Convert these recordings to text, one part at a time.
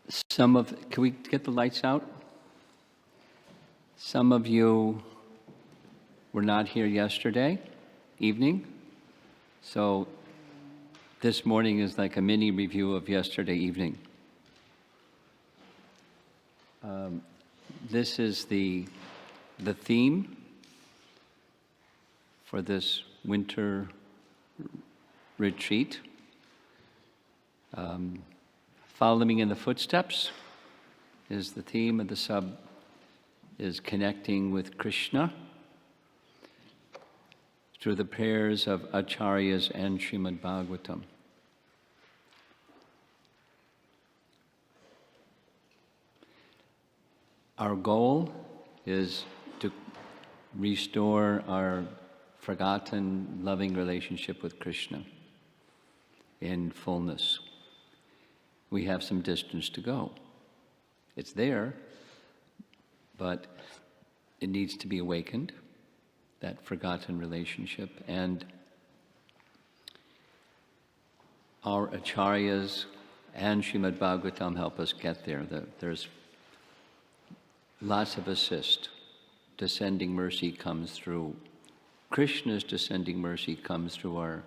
Can we get the lights out? Some of you were not here yesterday evening, so this morning is like a mini review of yesterday evening. This is the theme for this winter retreat. Following in the footsteps is the theme, and the sub is connecting with Krishna through the prayers of Acharyas and Srimad Bhagavatam. Our goal is to restore our forgotten, loving relationship with Krishna in fullness. We have some distance to go. It's there, but it needs to be awakened, that forgotten relationship. And our Acharyas and Srimad Bhagavatam help us get there. There's lots of assist. Descending mercy comes through Krishna's descending mercy comes through our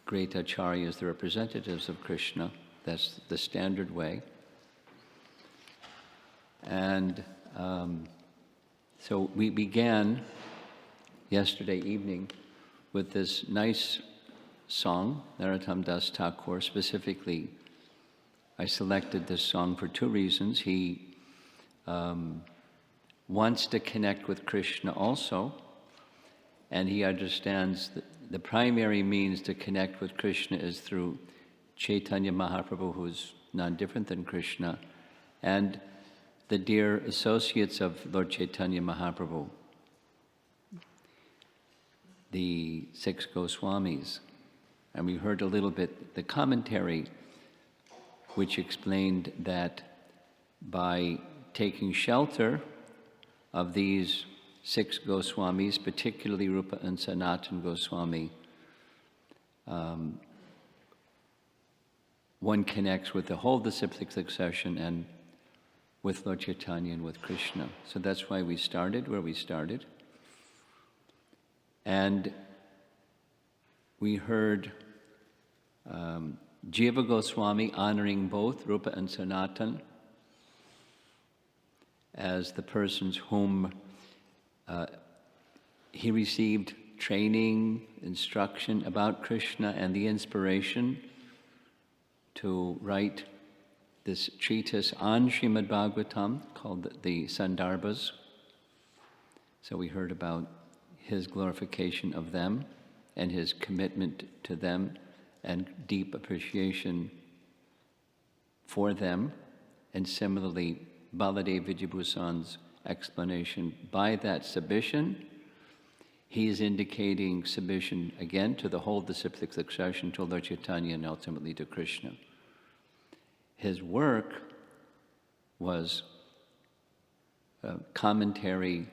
great acharyas, the representatives of Krishna. That's the standard way. And so we began yesterday evening with this nice song, Narottam Das Thakur. Specifically, I selected this song for two reasons. He wants to connect with Krishna also, and he understands that the primary means to connect with Krishna is through Chaitanya Mahaprabhu, who's none different than Krishna, and the dear associates of Lord Chaitanya Mahaprabhu, the 6 Goswamis. And we heard a little bit the commentary which explained that by taking shelter of these 6 Goswamis, particularly Rupa and Sanatana Goswami, one connects with the whole disciplic succession and with Lord Chaitanya and with Krishna. So that's why we started where we started. And we heard Jiva Goswami honoring both Rupa and Sanatana as the persons whom he received training, instruction about Krishna, and the inspiration to write this treatise on Srimad Bhagavatam called the Sandarbhas. So we heard about his glorification of them and his commitment to them and deep appreciation for them. And similarly, Baladev Vijayabhusan's explanation. By that submission, he is indicating submission again to the whole disciplic succession, to Lord Chaitanya, and ultimately to Krishna. His work was a commentary,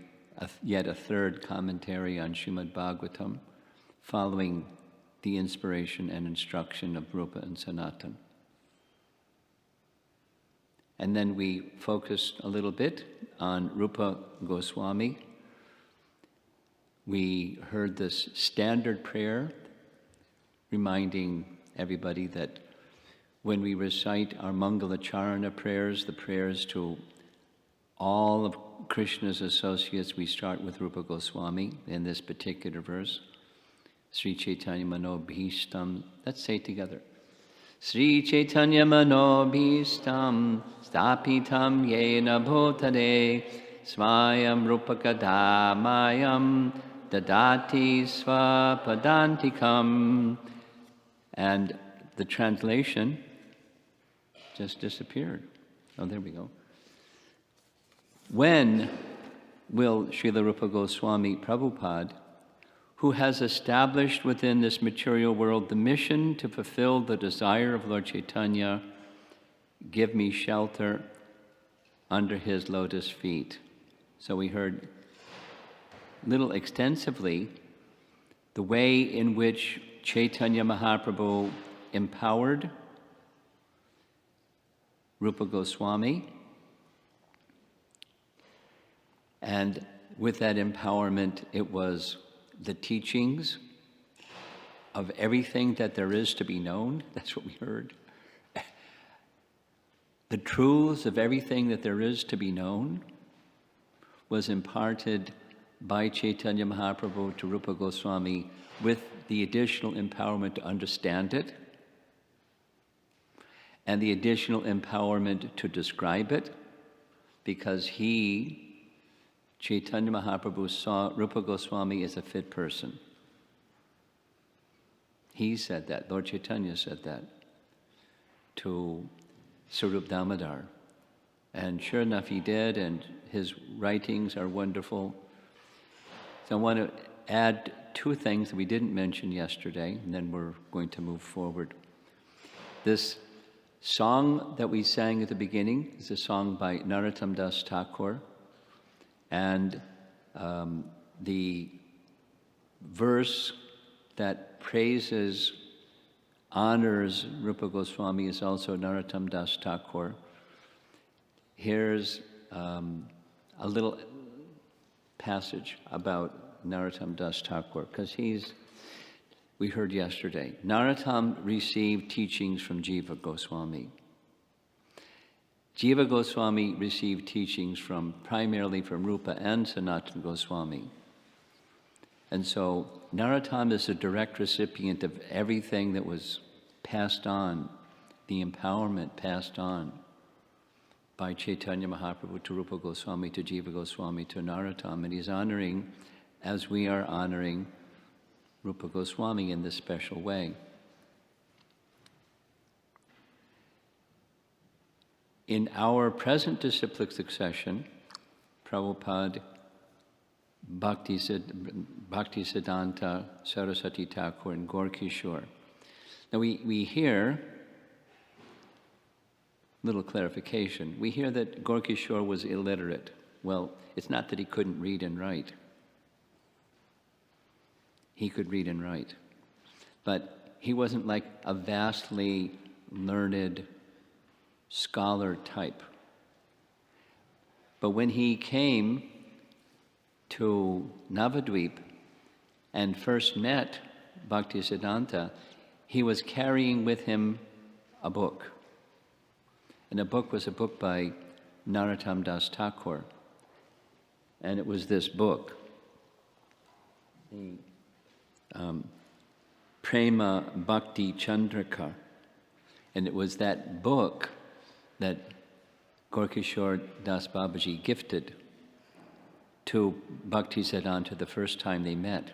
yet a third commentary on Srimad Bhagavatam, following the inspiration and instruction of Rupa and Sanatana. And then we focused a little bit on Rupa Goswami. We heard this standard prayer, reminding everybody that when we recite our Mangalacharana prayers, the prayers to all of Krishna's associates, we start with Rupa Goswami in this particular verse. Sri Chaitanya Manobhishtam. Let's say it together. Sri Chaitanya Manobhishtam Stapitam Yena Bhutale Svayam Rupakadamayam Dadati Swapadantikam. And the translation just disappeared. Oh, there we go. When will Srila Rupa Goswami Prabhupada, who has established within this material world the mission to fulfill the desire of Lord Chaitanya, give me shelter under his lotus feet? So we heard a little extensively the way in which Chaitanya Mahaprabhu empowered Rupa Goswami. And with that empowerment, it was the teachings of everything that there is to be known. That's what we heard. The truths of everything that there is to be known was imparted by Chaitanya Mahaprabhu to Rupa Goswami with the additional empowerment to understand it and the additional empowerment to describe it, because Chaitanya Mahaprabhu, saw Rupa Goswami as a fit person. He said that, Lord Chaitanya said that to Sarup Damodar. And sure enough, he did, and his writings are wonderful. So I want to add two things that we didn't mention yesterday, and then we're going to move forward. This song that we sang at the beginning is a song by Narottam Das Thakur, and the verse that praises, honors Rupa Goswami is also Narottam Das Thakur. Here's a little passage about Narottam Das Thakur, because we heard yesterday, Narottam received teachings from Jiva Goswami. Jiva Goswami received teachings primarily from Rupa and Sanatana Goswami. And so Narottam is a direct recipient of everything that was passed on, the empowerment passed on by Chaitanya Mahaprabhu to Rupa Goswami, to Jiva Goswami, to Narottam. And he's honoring, as we are honoring, Rupa Goswami in this special way. In our present disciplic succession, Prabhupada, Bhaktisiddhanta Saraswati Thakur, and Gaur Kishore. Now we hear, little clarification, we hear that Gaur Kishore was illiterate. Well, it's not that he couldn't read and write. He could read and write. But he wasn't like a vastly learned scholar type. But when he came to Navadvip and first met Bhaktisiddhanta, he was carrying with him a book. And the book was a book by Narottam Das Thakur. And it was this book, the Prema Bhakti Chandrika. And it was that book that Gaurkishore Das Babaji gifted to Bhaktisiddhanta the first time they met.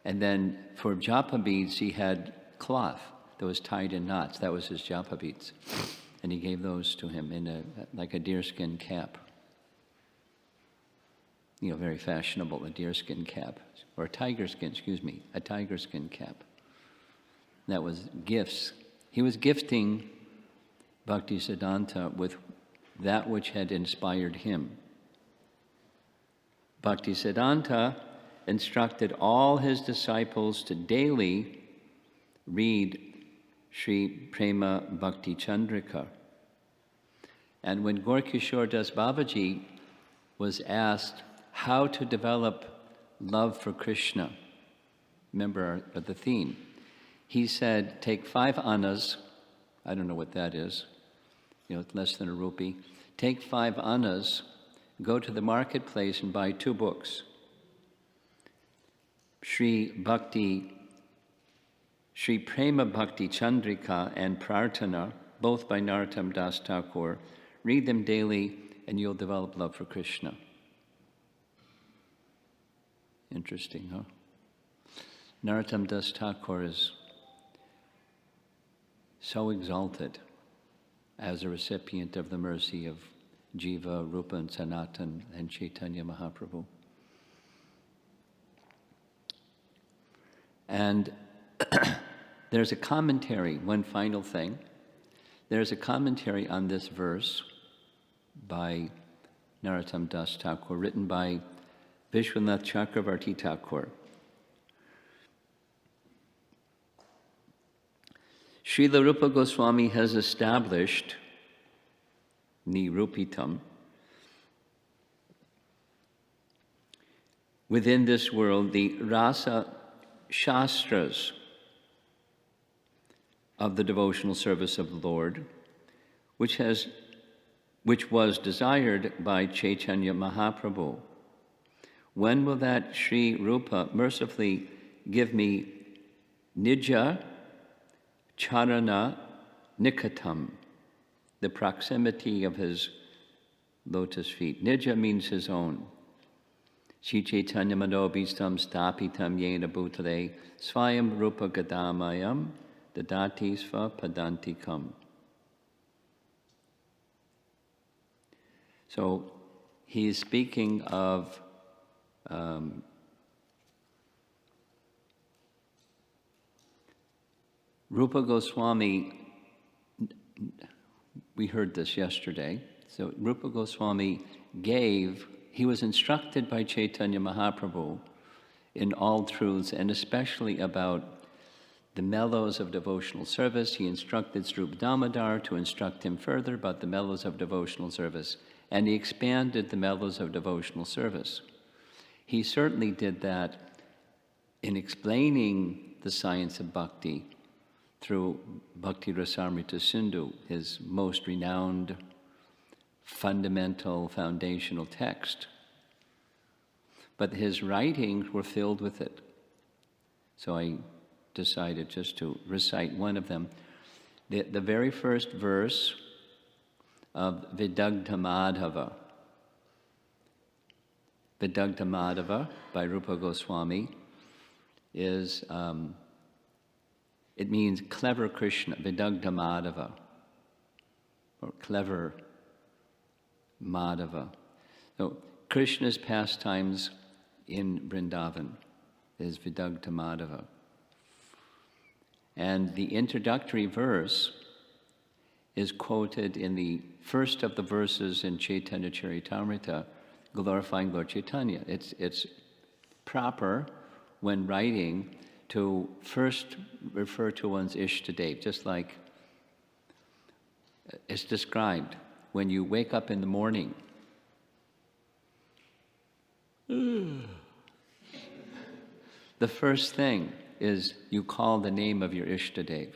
And then for japa beads, he had cloth that was tied in knots. That was his japa beads. And he gave those to him in like a deerskin cap. You know, very fashionable, a deerskin cap. Or a tiger skin cap. That was gifts. He was gifting Bhaktisiddhanta with that which had inspired him. Bhaktisiddhanta instructed all his disciples to daily read Sri Prema Bhakti Chandrika. And when Gaurkishore Das Babaji was asked how to develop love for Krishna, remember the theme, he said, take 5 annas, I don't know what that is, it's less than a rupee. Take 5 annas, go to the marketplace and buy 2 books. Sri Prema Bhakti Chandrika and Prarthana, both by Narottam Das Thakur. Read them daily and you'll develop love for Krishna. Interesting, huh? Narottam Das Thakur is so exalted as a recipient of the mercy of Jiva, Rupa, and Sanatan, and Chaitanya Mahaprabhu. And there's a commentary, one final thing. There's a commentary on this verse by Narottam Das Thakur, written by Vishwanath Chakravarti Thakur. Srila Rupa Goswami has established Nirupitam within this world the rasa shastras of the devotional service of the Lord, which was desired by Chaitanya Mahaprabhu. When will that Sri Rupa mercifully give me Nija Charana Nikatam, the proximity of his lotus feet? Nija means his own. Shri Chaitanya Manobhistam Stapitam Yena Bhutale Swayam Rupa Gadamayam Dadati Sva Padantikam. So he's speaking of Rupa Goswami. We heard this yesterday. So Rupa Goswami he was instructed by Chaitanya Mahaprabhu in all truths, and especially about the mellows of devotional service. He instructed Srup Damodar to instruct him further about the mellows of devotional service, and he expanded the mellows of devotional service. He certainly did that in explaining the science of bhakti through Bhakti Rasamrita Sindhu, his most renowned fundamental foundational text. But his writings were filled with it. So I decided just to recite one of them. The very first verse of Vidagdha Madhava by Rupa Goswami is, it means clever Krishna, Vidagdha Madhava, or clever Madhava. So Krishna's pastimes in Vrindavan is Vidagdha Madhava. And the introductory verse is quoted in the first of the verses in Chaitanya Charitamrita, glorifying Lord Chaitanya. It's proper when writing to first refer to one's Ishtadev, just like it's described. When you wake up in the morning, the first thing is you call the name of your Ishtadev.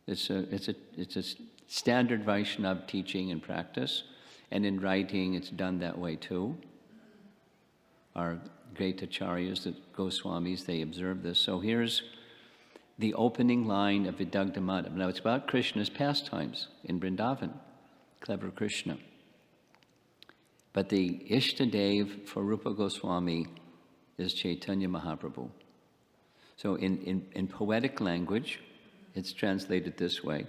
It's a standard Vaishnava teaching and practice, and in writing it's done that way too. Our great acharyas, the Goswamis, they observe this. So here's the opening line of Vidagdha Madhava. Now it's about Krishna's pastimes in Vrindavan, clever Krishna. But the Ishtadev for Rupa Goswami is Chaitanya Mahaprabhu. So in poetic language, it's translated this way.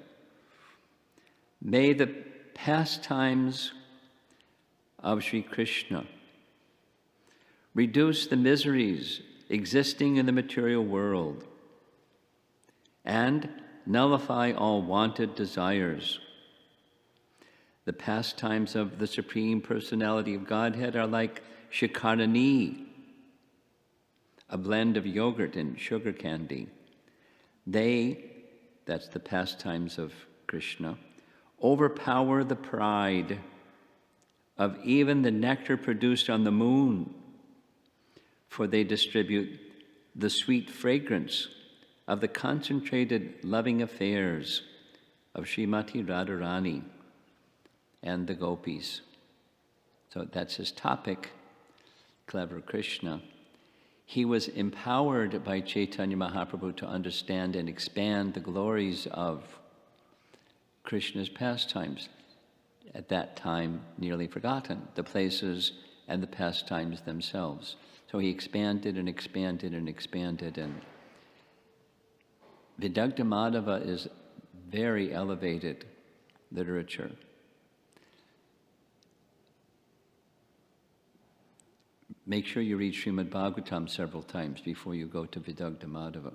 May the pastimes of Sri Krishna reduce the miseries existing in the material world and nullify all wanted desires. The pastimes of the Supreme Personality of Godhead are like shikarani, a blend of yogurt and sugar candy. That's the pastimes of Krishna, overpower the pride of even the nectar produced on the moon, for they distribute the sweet fragrance of the concentrated loving affairs of Srimati Radharani and the gopis. So that's his topic, clever Krishna. He was empowered by Chaitanya Mahaprabhu to understand and expand the glories of Krishna's pastimes, at that time nearly forgotten, the places and the pastimes themselves. So he expanded and expanded and expanded, and Vidagdha Madhava is very elevated literature. Make sure you read Srimad Bhagavatam several times before you go to Vidagdha Madhava.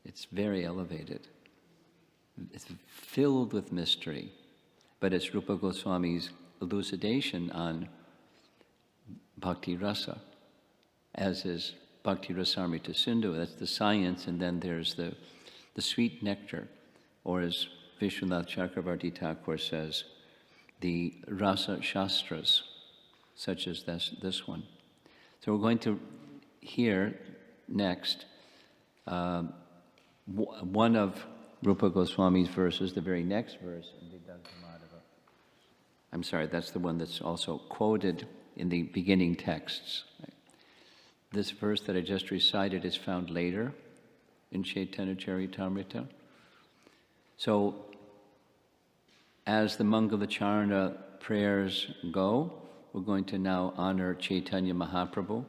It's very elevated. It's filled with mystery, but it's Rupa Goswami's elucidation on Bhakti Rasa, as is Bhakti Rasamrita Sindhu. That's the science, and then there's the the sweet nectar, or as Vishwanath Chakravarti Thakur says, the rasa shastras, such as this one. So we're going to hear next one of Rupa Goswami's verses, the very next verse in Vidagdamadava. I'm sorry, that's the one that's also quoted in the beginning texts. This verse that I just recited is found later in Chaitanya Charitamrita. So, as the Mangalacharana prayers go, we're going to now honor Chaitanya Mahaprabhu.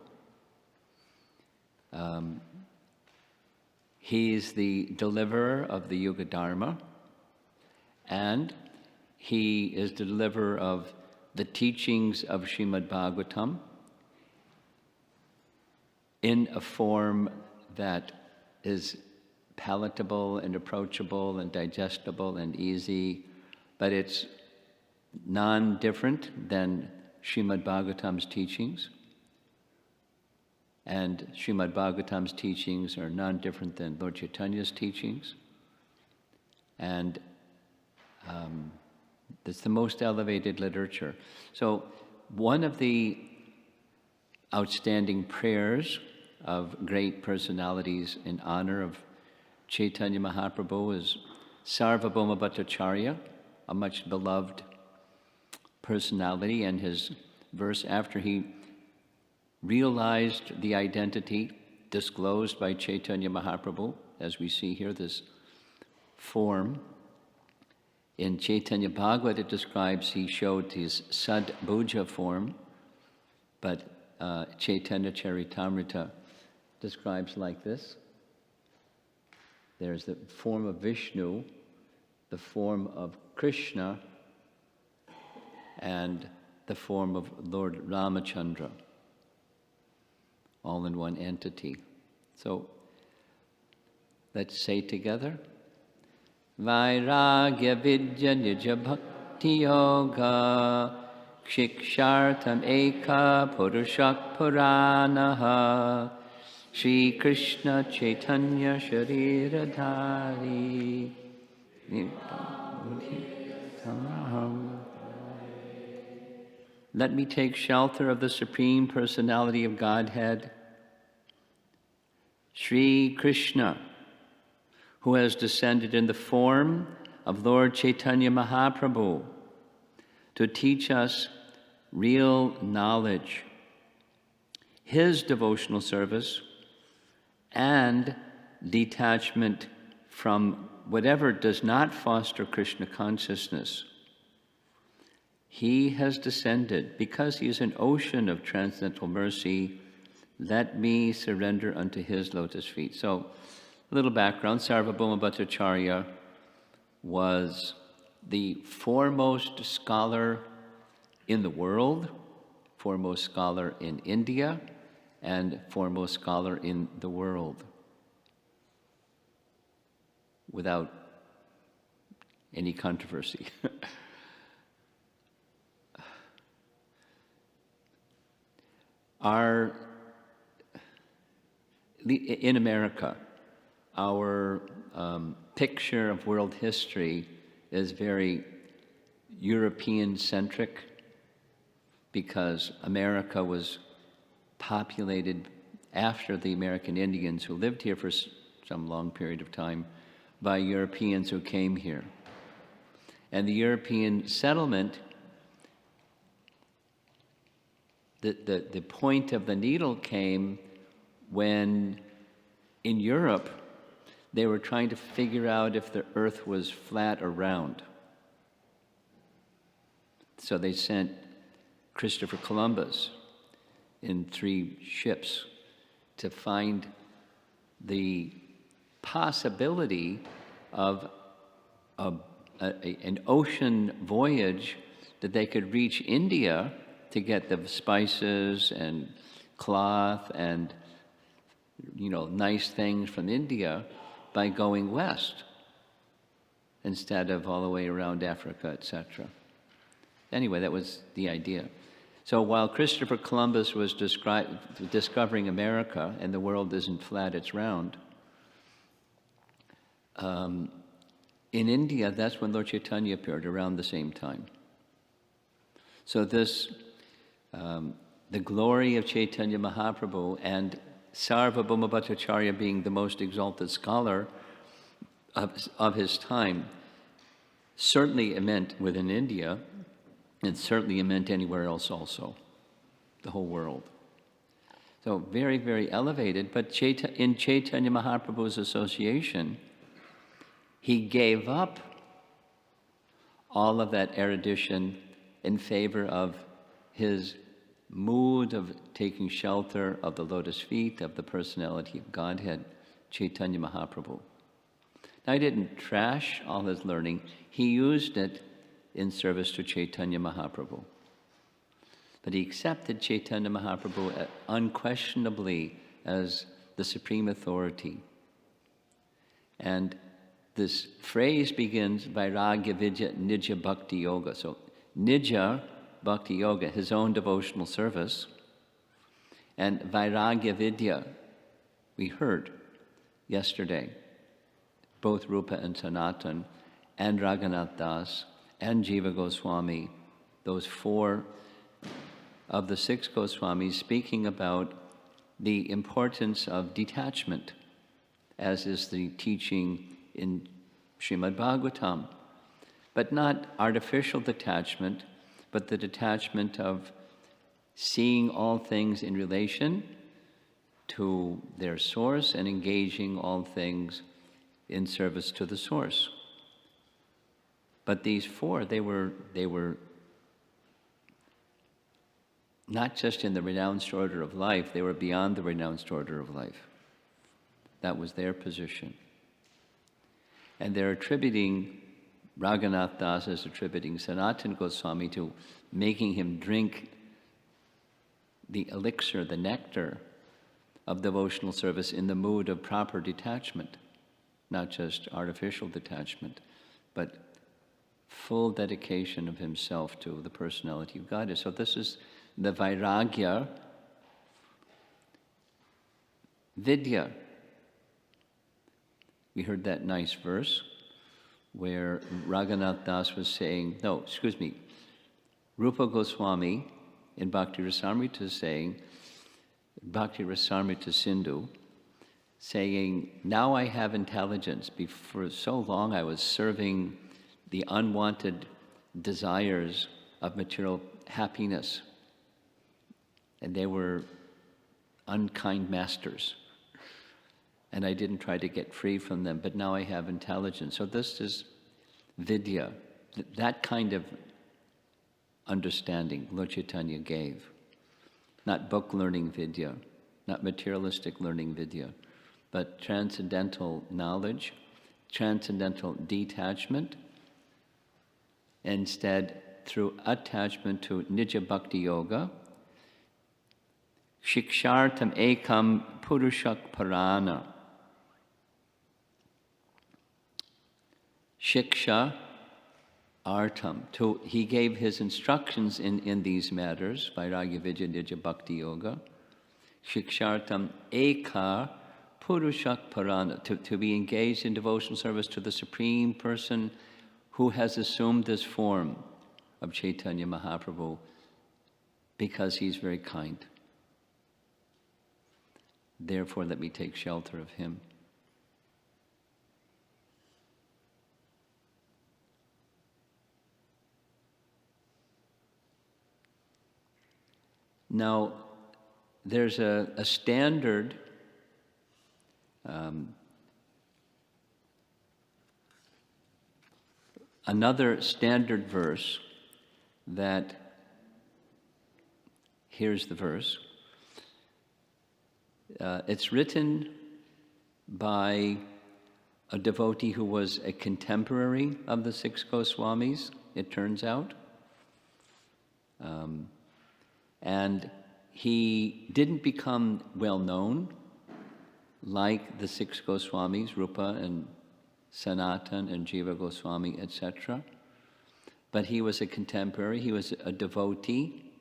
He's the deliverer of the Yuga Dharma, and he is the deliverer of the teachings of Srimad Bhagavatam in a form that is palatable and approachable and digestible and easy, but it's non-different than Srimad Bhagavatam's teachings. And Srimad Bhagavatam's teachings are non-different than Lord Chaitanya's teachings. And it's the most elevated literature. So one of the outstanding prayers of great personalities in honor of Chaitanya Mahaprabhu is Sarvabhauma Bhattacharya, a much beloved personality, and his verse after he realized the identity disclosed by Chaitanya Mahaprabhu, as we see here, this form. In Chaitanya Bhagavat, it describes he showed his Sadbhuja form, but Chaitanya Charitamrita describes like this. There's the form of Vishnu, the form of Krishna, and the form of Lord Ramachandra, all in one entity. So let's say together, Vairagya Vidya Nija Bhakti Yoga Shikshartam Eka Purusha Puranaha Shri Krishna Chaitanya Shariradhari Let me take shelter of the Supreme Personality of Godhead, Shri Krishna, who has descended in the form of Lord Chaitanya Mahaprabhu to teach us real knowledge, his devotional service, and detachment from whatever does not foster Krishna consciousness. He has descended because he is an ocean of transcendental mercy. Let me surrender unto his lotus feet. So, a little background. Sarvabhauma Bhattacharya was the foremost scholar in the world, foremost scholar in India, and foremost scholar in the world, without any controversy. In America, our picture of world history is very European-centric because America was populated after the American Indians who lived here for some long period of time by Europeans who came here. And the European settlement, the point of the needle came when in Europe they were trying to figure out if the earth was flat or round. So they sent Christopher Columbus in 3 ships to find the possibility of an ocean voyage that they could reach India to get the spices and cloth and, nice things from India by going west instead of all the way around Africa, etc. Anyway, that was the idea. So while Christopher Columbus was discovering America, and the world isn't flat, it's round, in India, that's when Lord Chaitanya appeared, around the same time. So this, the glory of Chaitanya Mahaprabhu and Sarvabhauma Bhattacharya being the most exalted scholar of his time, certainly it meant within India, and certainly it meant anywhere else also, the whole world. So very, very elevated, but in Chaitanya Mahaprabhu's association, he gave up all of that erudition in favor of his mood of taking shelter of the lotus feet of the personality of Godhead, Chaitanya Mahaprabhu. Now, he didn't trash all his learning. He used it in service to Chaitanya Mahaprabhu. But he accepted Chaitanya Mahaprabhu unquestionably as the supreme authority. And this phrase begins, Vairagya Vidya Nija Bhakti Yoga. So, Nija Bhakti Yoga, his own devotional service, and Vairagya Vidya, we heard yesterday, both Rupa and Sanatan, and Raghunath Das, and Jiva Goswami, those four of the six Goswamis speaking about the importance of detachment, as is the teaching in Srimad Bhagavatam, but not artificial detachment, but the detachment of seeing all things in relation to their source and engaging all things in service to the source. But these four, they were not just in the renounced order of life, they were beyond the renounced order of life. That was their position. And they're attributing, Raghunath Das is attributing Sanatana Goswami to making him drink the elixir, the nectar of devotional service in the mood of proper detachment, not just artificial detachment, but full dedication of himself to the personality of God. So this is the Vairagya Vidya. We heard that nice verse where Raghunath Das was saying, Rupa Goswami in Bhakti Rasamrita is saying, Bhakti Rasamrita Sindhu, saying, now I have intelligence. For so long I was serving the unwanted desires of material happiness, and they were unkind masters. And I didn't try to get free from them, but now I have intelligence. So this is vidya, that kind of understanding Lord Chaitanya gave. Not book learning vidya, not materialistic learning vidya, but transcendental knowledge, transcendental detachment, instead through attachment to Nija Bhakti Yoga, Shikshartam Ekam Purushak Parana. Shiksha Artam. He gave his instructions in these matters, Vairagya Vidya Nija Bhakti Yoga. Shikshartam Eka Purushak Parana. To be engaged in devotional service to the Supreme Person who has assumed this form of Chaitanya Mahaprabhu because he's very kind. Therefore, let me take shelter of him. Now, there's a standard another standard verse that, here's the verse. It's written by a devotee who was a contemporary of the six Goswamis, it turns out. And he didn't become well known like the six Goswamis, Rupa and Sanatan and Jiva Goswami, etc. But he was a contemporary, he was a devotee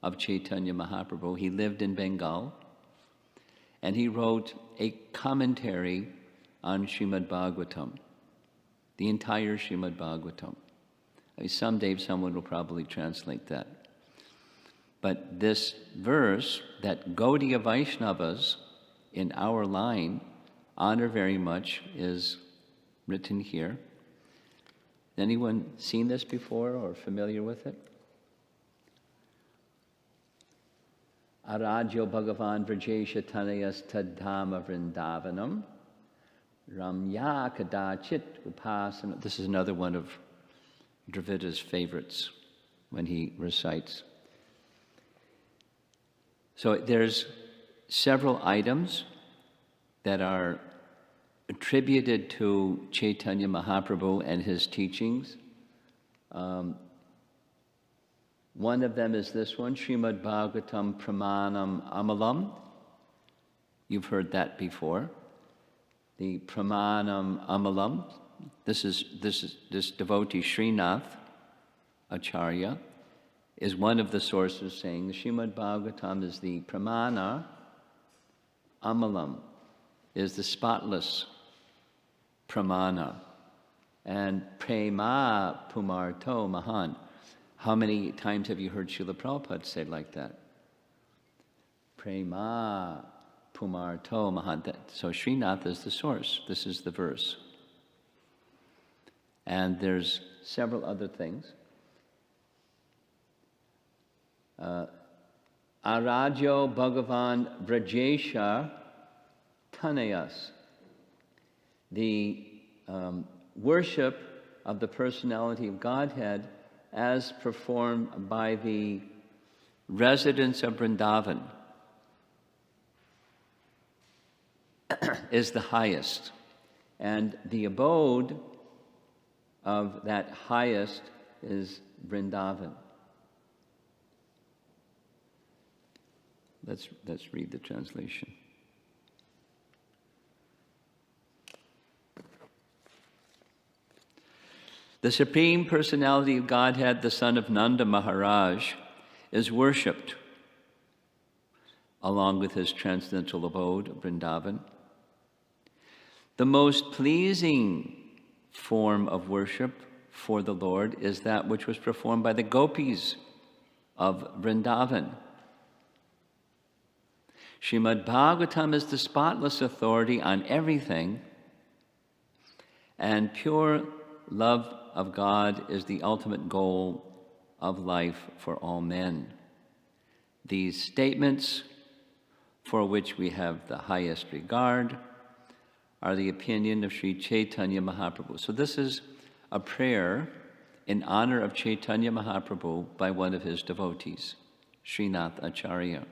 of Chaitanya Mahaprabhu. He lived in Bengal, and he wrote a commentary on Srimad Bhagavatam, the entire Srimad Bhagavatam. I mean, someday someone will probably translate that. But this verse that Gaudiya Vaishnavas in our line honor very much is written here. Anyone seen this before or familiar with it? Aradyo Bhagavan Vrajesha Tanayas Tadhama Vrindavanam Ramya Kadachit Upasana. This is another one of Dravida's favorites when he recites. So there's several items that are attributed to Chaitanya Mahaprabhu and his teachings. One of them is this one, Srimad Bhagavatam Pramanam Amalam. You've heard that before. The Pramanam Amalam. This devotee Srinath Acharya is one of the sources saying the Srimad Bhagavatam is the Pramana Amalam, is the spotless Pramana, and Prema Pumarto Mahan. How many times have you heard Srila Prabhupada say like that? Prema Pumarto Mahan. So Srinath is the source. This is the verse. And there's several other things. Aradyo Bhagavan Vrajesha Tanayas. The worship of the personality of Godhead as performed by the residents of Vrindavan is the highest. And the abode of that highest is Vrindavan. Let's read the translation. The Supreme Personality of Godhead, the son of Nanda Maharaj, is worshipped along with his transcendental abode, Vrindavan. The most pleasing form of worship for the Lord is that which was performed by the gopis of Vrindavan. Srimad Bhagavatam is the spotless authority on everything, and pure love of God is the ultimate goal of life for all men. These statements, for which we have the highest regard, are the opinion of Sri Chaitanya Mahaprabhu. So this is a prayer in honor of Chaitanya Mahaprabhu by one of his devotees, Srinath Acharya,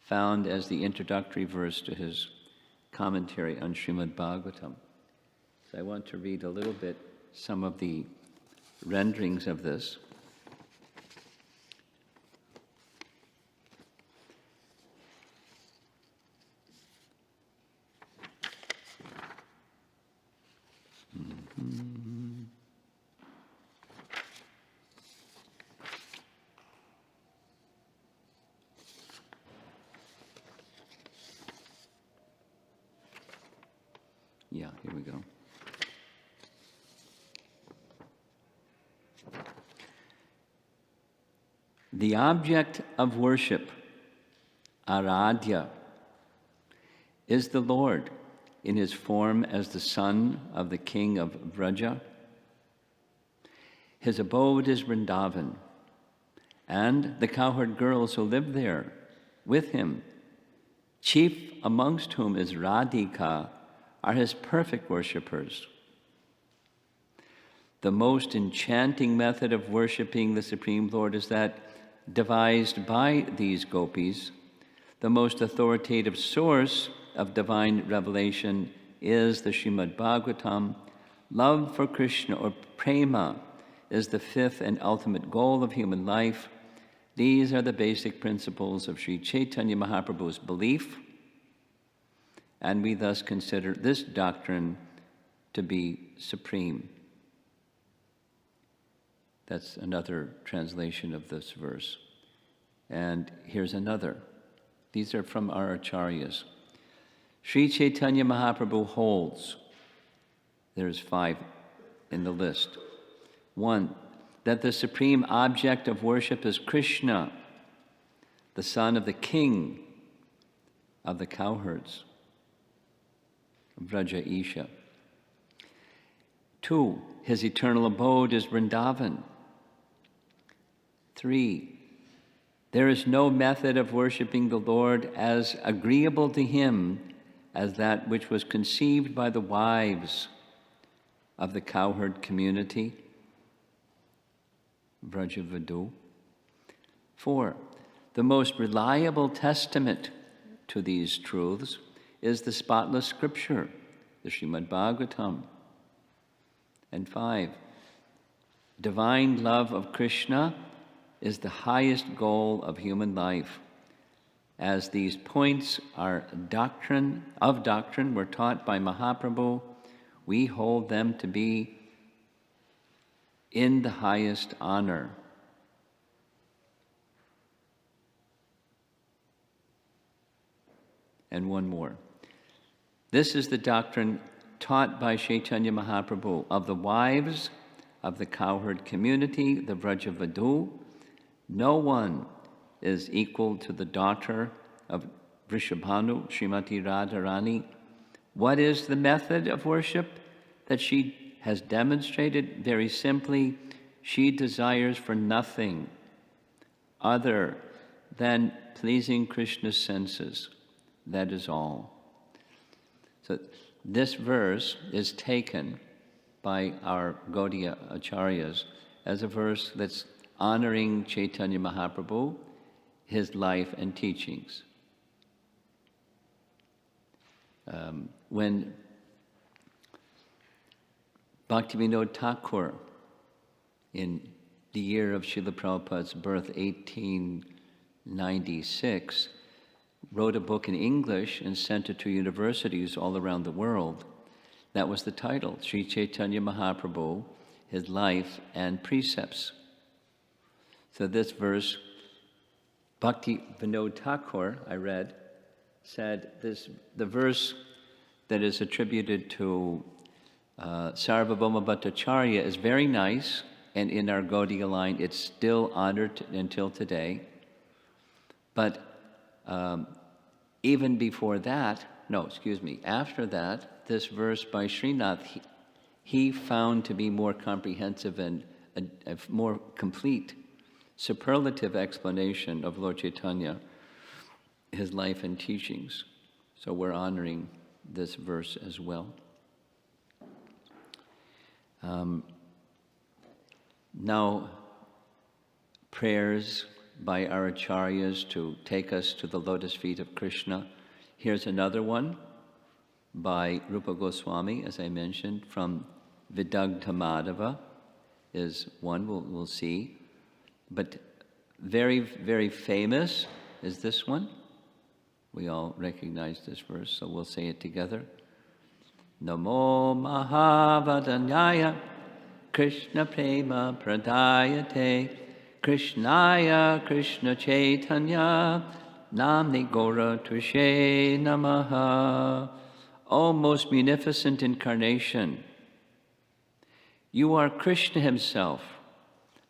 found as the introductory verse to his commentary on Srimad Bhagavatam. So I want to read a little bit some of the renderings of this. Yeah, here we go. The object of worship, Aradhya, is the Lord in his form as the son of the king of Vraja. His abode is Vrindavan, and the cowherd girls who live there with him, chief amongst whom is Radhika, are his perfect worshippers. The most enchanting method of worshiping the Supreme Lord is that devised by these gopis. The most authoritative source of divine revelation is the Srimad Bhagavatam. Love for Krishna, or prema, is the fifth and ultimate goal of human life. These are the basic principles of Sri Chaitanya Mahaprabhu's belief, and we thus consider this doctrine to be supreme. That's another translation of this verse. And here's another. These are from our acharyas. Sri Chaitanya Mahaprabhu holds, there's 5 in the list. 1, that the supreme object of worship is Krishna, the son of the king of the cowherds, Vraja Isha. 2, his eternal abode is Vrindavan. 3, there is no method of worshiping the Lord as agreeable to him as that which was conceived by the wives of the cowherd community, Vrajavadu. 4, the most reliable testament to these truths is the spotless scripture, the Srimad Bhagavatam. And 5, divine love of Krishna is the highest goal of human life. As these points are doctrine were taught by Mahaprabhu, we hold them to be in the highest honor. And one more. This is the doctrine taught by Chaitanya Mahaprabhu of the wives of the cowherd community, the Vrajavadu. No one is equal to the daughter of Vrishabhanu, Srimati Radharani. What is the method of worship that she has demonstrated? Very simply, she desires for nothing other than pleasing Krishna's senses. That is all. So this verse is taken by our Gaudiya Acharyas as a verse that's honoring Chaitanya Mahaprabhu, his life and teachings. When Bhaktivinoda Thakur, in the year of Srila Prabhupada's birth, 1896, wrote a book in English and sent it to universities all around the world. That was the title, Sri Chaitanya Mahaprabhu, His Life and Precepts. So this verse, Bhaktivinoda Thakur, I read, said the verse that is attributed to Sarvabhauma Bhattacharya is very nice, and in our Gaudiya line, it's still honored until today. But even before that, after that, this verse by Srinath, he found to be more comprehensive and a more complete, superlative explanation of Lord Chaitanya, his life and teachings. So we're honoring this verse as well. Now, prayers by our acharyas to take us to the lotus feet of Krishna. Here's another one by Rupa Goswami, as I mentioned, from Vidagdha Madhava is one we'll see. But very, very famous is this one. We all recognize this verse, so we'll say it together. Namo Mahavadanyaya Krishna Prema Pradayate Krishnaya Krishna Chaitanya Namni Gora Tushe Namaha. O most munificent incarnation, you are Krishna himself,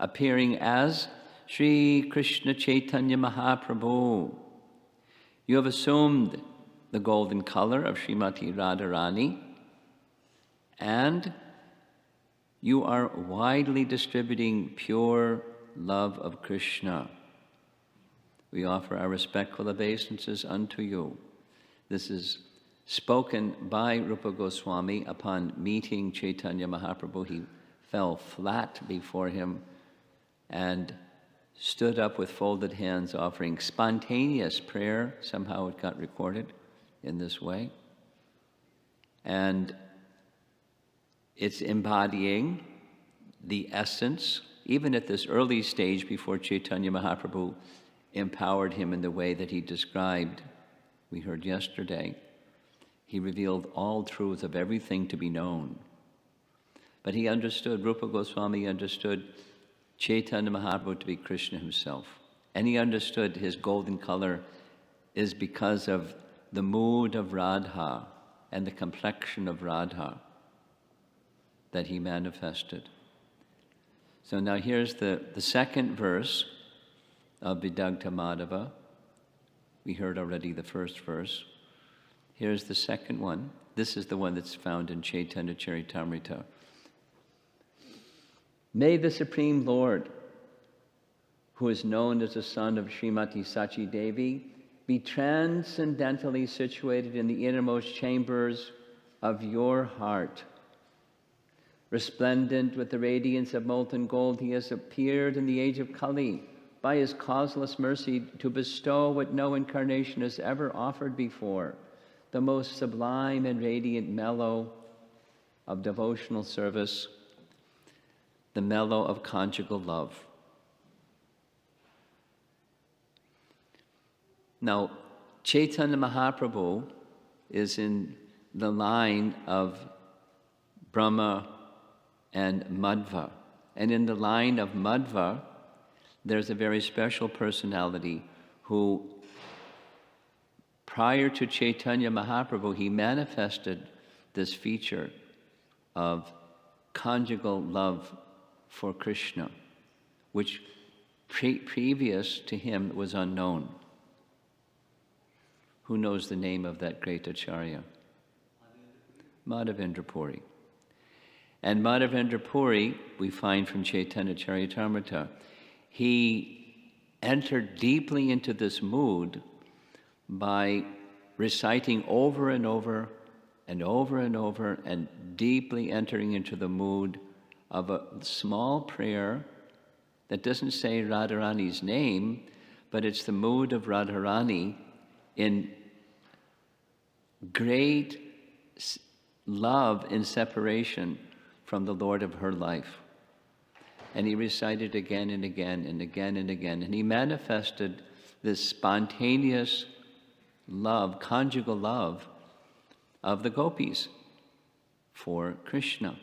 appearing as Sri Krishna Chaitanya Mahaprabhu. You have assumed the golden color of Srimati Radharani, and you are widely distributing pure love of Krishna. We offer our respectful obeisances unto you. This is spoken by Rupa Goswami upon meeting Chaitanya Mahaprabhu. He fell flat before him and stood up with folded hands, offering spontaneous prayer. Somehow it got recorded in this way. And it's embodying the essence, even at this early stage before Chaitanya Mahaprabhu empowered him in the way that he described, we heard yesterday. He revealed all truth of everything to be known. But he understood, Rupa Goswami understood Chaitanya Mahaprabhu to be Krishna himself. And he understood his golden color is because of the mood of Radha and the complexion of Radha that he manifested. So now here's the second verse of Vidagdha Madhava. We heard already the first verse. Here's the second one. This is the one that's found in Chaitanya Charitamrita. May the Supreme Lord, who is known as the son of Srimati Sachi Devi, be transcendentally situated in the innermost chambers of your heart. Resplendent with the radiance of molten gold, he has appeared in the age of Kali by his causeless mercy to bestow what no incarnation has ever offered before, the most sublime and radiant mellow of devotional service, the mellow of conjugal love. Now, Chaitanya Mahaprabhu is in the line of Brahma and Madhva. And in the line of Madhva, there's a very special personality who, prior to Chaitanya Mahaprabhu, he manifested this feature of conjugal love for Krishna, which previous to him was unknown. Who knows the name of that great acharya? Madhavendra Puri. And Madhavendra Puri, we find from Chaitanya Charitamrita, he entered deeply into this mood by reciting over and over and over and over and deeply entering into the mood of a small prayer that doesn't say Radharani's name, but it's the mood of Radharani in great love and separation from the Lord of her life. And he recited again and again and again and again. And he manifested this spontaneous love, conjugal love of the gopis for Krishna.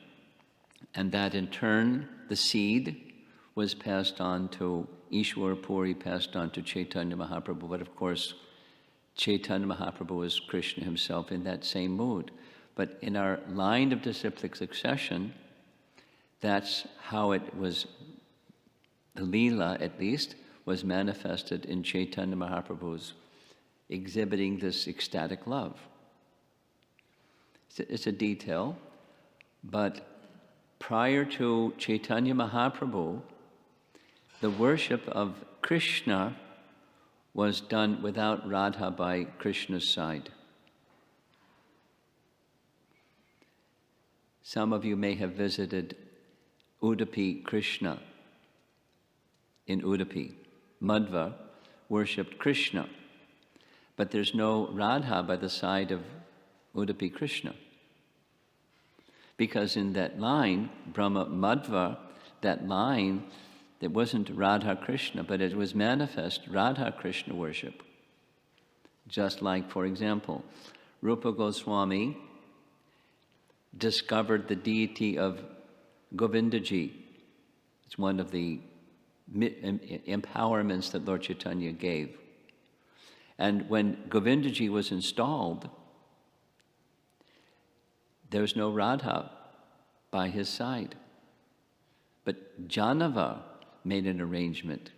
And that in turn, the seed was passed on to Ishwar Puri, passed on to Chaitanya Mahaprabhu. But of course, Chaitanya Mahaprabhu is Krishna himself in that same mood. But in our line of disciplic succession, that's how it was, the Leela at least, was manifested in Chaitanya Mahaprabhu's exhibiting this ecstatic love. It's a detail, but prior to Chaitanya Mahaprabhu, the worship of Krishna was done without Radha by Krishna's side. Some of you may have visited Udupi Krishna in Udupi. Madhva worshipped Krishna, but there's no Radha by the side of Udupi Krishna. Because in that line, Brahma Madhva, that line, it wasn't Radha Krishna, but it was manifest Radha Krishna worship. Just like, for example, Rupa Goswami discovered the deity of Govindaji. It's one of the empowerments that Lord Chaitanya gave. And when Govindaji was installed, there was no Radha by his side. But Janava made an arrangement.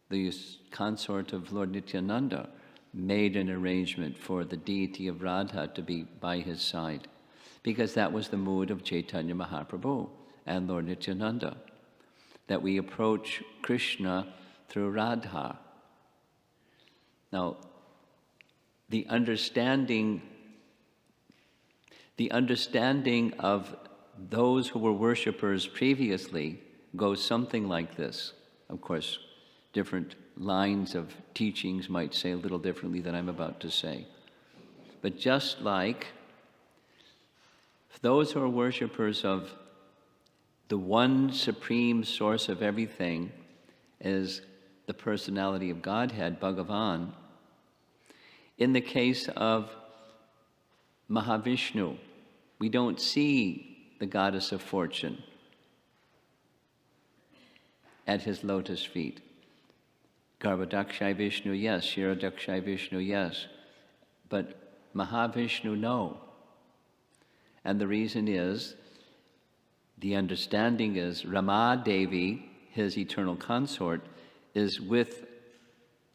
The consort of Lord Nityananda made an arrangement for the deity of Radha to be by his side, because that was the mood of Chaitanya Mahaprabhu and Lord Nityananda, that we approach Krishna through Radha. Now, the understanding of those who were worshippers previously goes something like this. Of course, different lines of teachings might say a little differently than I'm about to say. But just like those who are worshippers of the one supreme source of everything is the personality of Godhead, Bhagavan. In the case of Mahavishnu, we don't see the goddess of fortune at his lotus feet. Garbhodakshai Vishnu, yes. Kshirodakshai Vishnu, yes. but Mahavishnu, no. And the reason is, the understanding is Rama Devi, his eternal consort, is with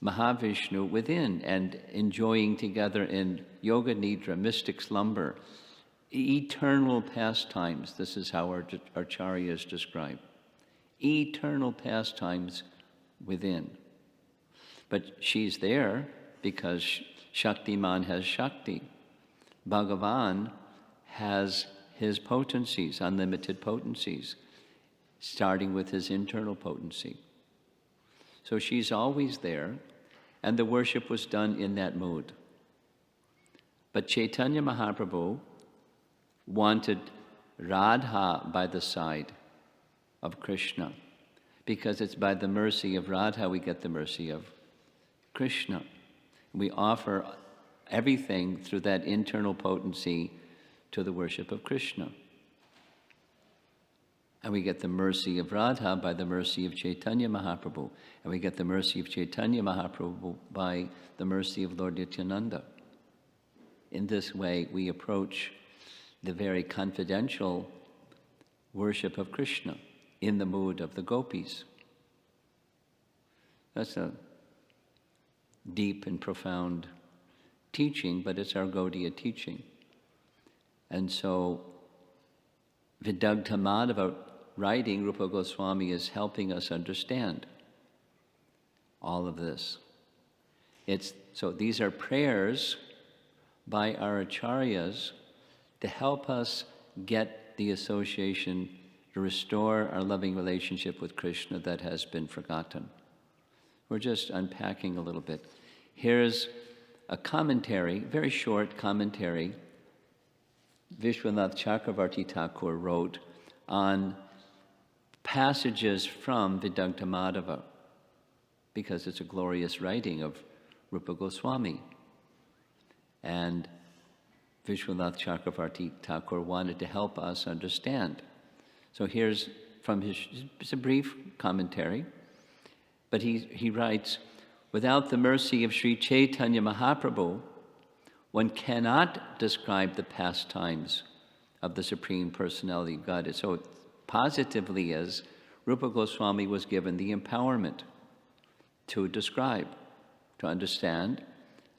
Mahavishnu within and enjoying together in yoga nidra, mystic slumber, eternal pastimes. This is how our acharyas describe. Eternal pastimes within. But she's there because Shaktiman has Shakti. Bhagavan has his potencies, unlimited potencies, starting with his internal potency. So she's always there, and the worship was done in that mood. But Chaitanya Mahaprabhu wanted Radha by the side of Krishna, because it's by the mercy of Radha we get the mercy of Krishna. We offer everything through that internal potency to the worship of Krishna. And we get the mercy of Radha by the mercy of Chaitanya Mahaprabhu. And we get the mercy of Chaitanya Mahaprabhu by the mercy of Lord Nityananda. In this way, we approach the very confidential worship of Krishna in the mood of the gopis. That's a deep and profound teaching, but it's our Gaudiya teaching. And so, Vidagdha Madhava writing, Rupa Goswami is helping us understand all of this. So these are prayers by our acharyas to help us get the association, to restore our loving relationship with Krishna that has been forgotten. We're just unpacking a little bit. Here's a commentary, very short commentary, Vishwanath Chakravarti Thakur wrote on passages from Vidagdha Madhava, because it's a glorious writing of Rupa Goswami. And Vishwanath Chakravarti Thakur wanted to help us understand. So here's from it's a brief commentary, but he writes, without the mercy of Sri Chaitanya Mahaprabhu, one cannot describe the pastimes of the Supreme Personality of Godhead. So positively is, Rupa Goswami was given the empowerment to describe, to understand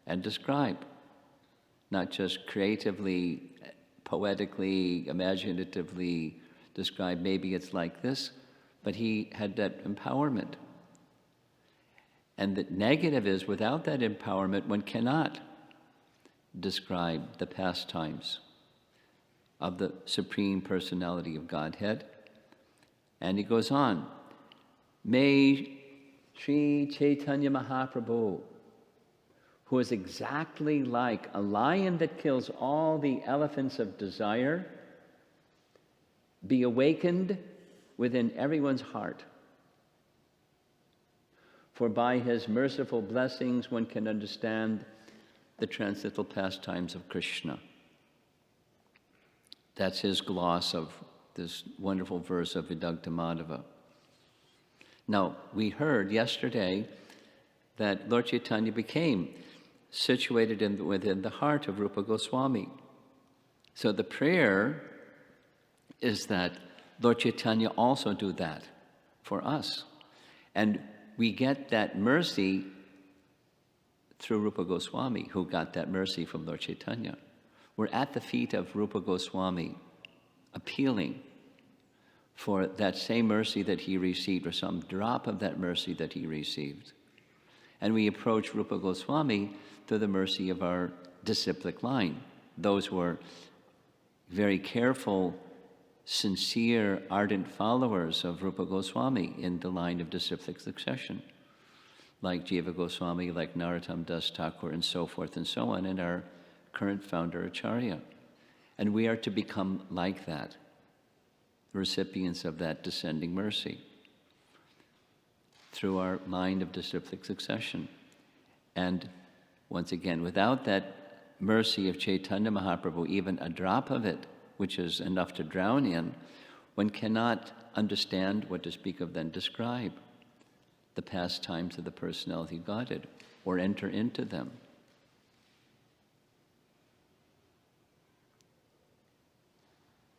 and describe, not just creatively, poetically, imaginatively describe, maybe it's like this, but he had that empowerment. And the negative is, without that empowerment, one cannot describe the pastimes of the Supreme Personality of Godhead. And he goes on, may Sri Chaitanya Mahaprabhu, who is exactly like a lion that kills all the elephants of desire, be awakened within everyone's heart. For by his merciful blessings one can understand the transcendental pastimes of Krishna. That's his gloss of this wonderful verse of Vidagdha Madhava. Now, we heard yesterday that Lord Chaitanya became situated within the heart of Rupa Goswami. So the prayer is that Lord Chaitanya also do that for us. And we get that mercy through Rupa Goswami, who got that mercy from Lord Chaitanya. We're at the feet of Rupa Goswami, appealing for that same mercy that he received, or some drop of that mercy that he received. And we approach Rupa Goswami through the mercy of our disciplic line, those who are very careful, sincere, ardent followers of Rupa Goswami in the line of disciplic succession, like Jiva Goswami, like Narottam Das Thakur, and so forth and so on, and our current founder, Acharya. And we are to become like that, recipients of that descending mercy through our line of disciplic succession. And once again, without that mercy of Chaitanya Mahaprabhu, even a drop of it, which is enough to drown in, one cannot understand, what to speak of then describe the pastimes of the personality of Godhead, or enter into them.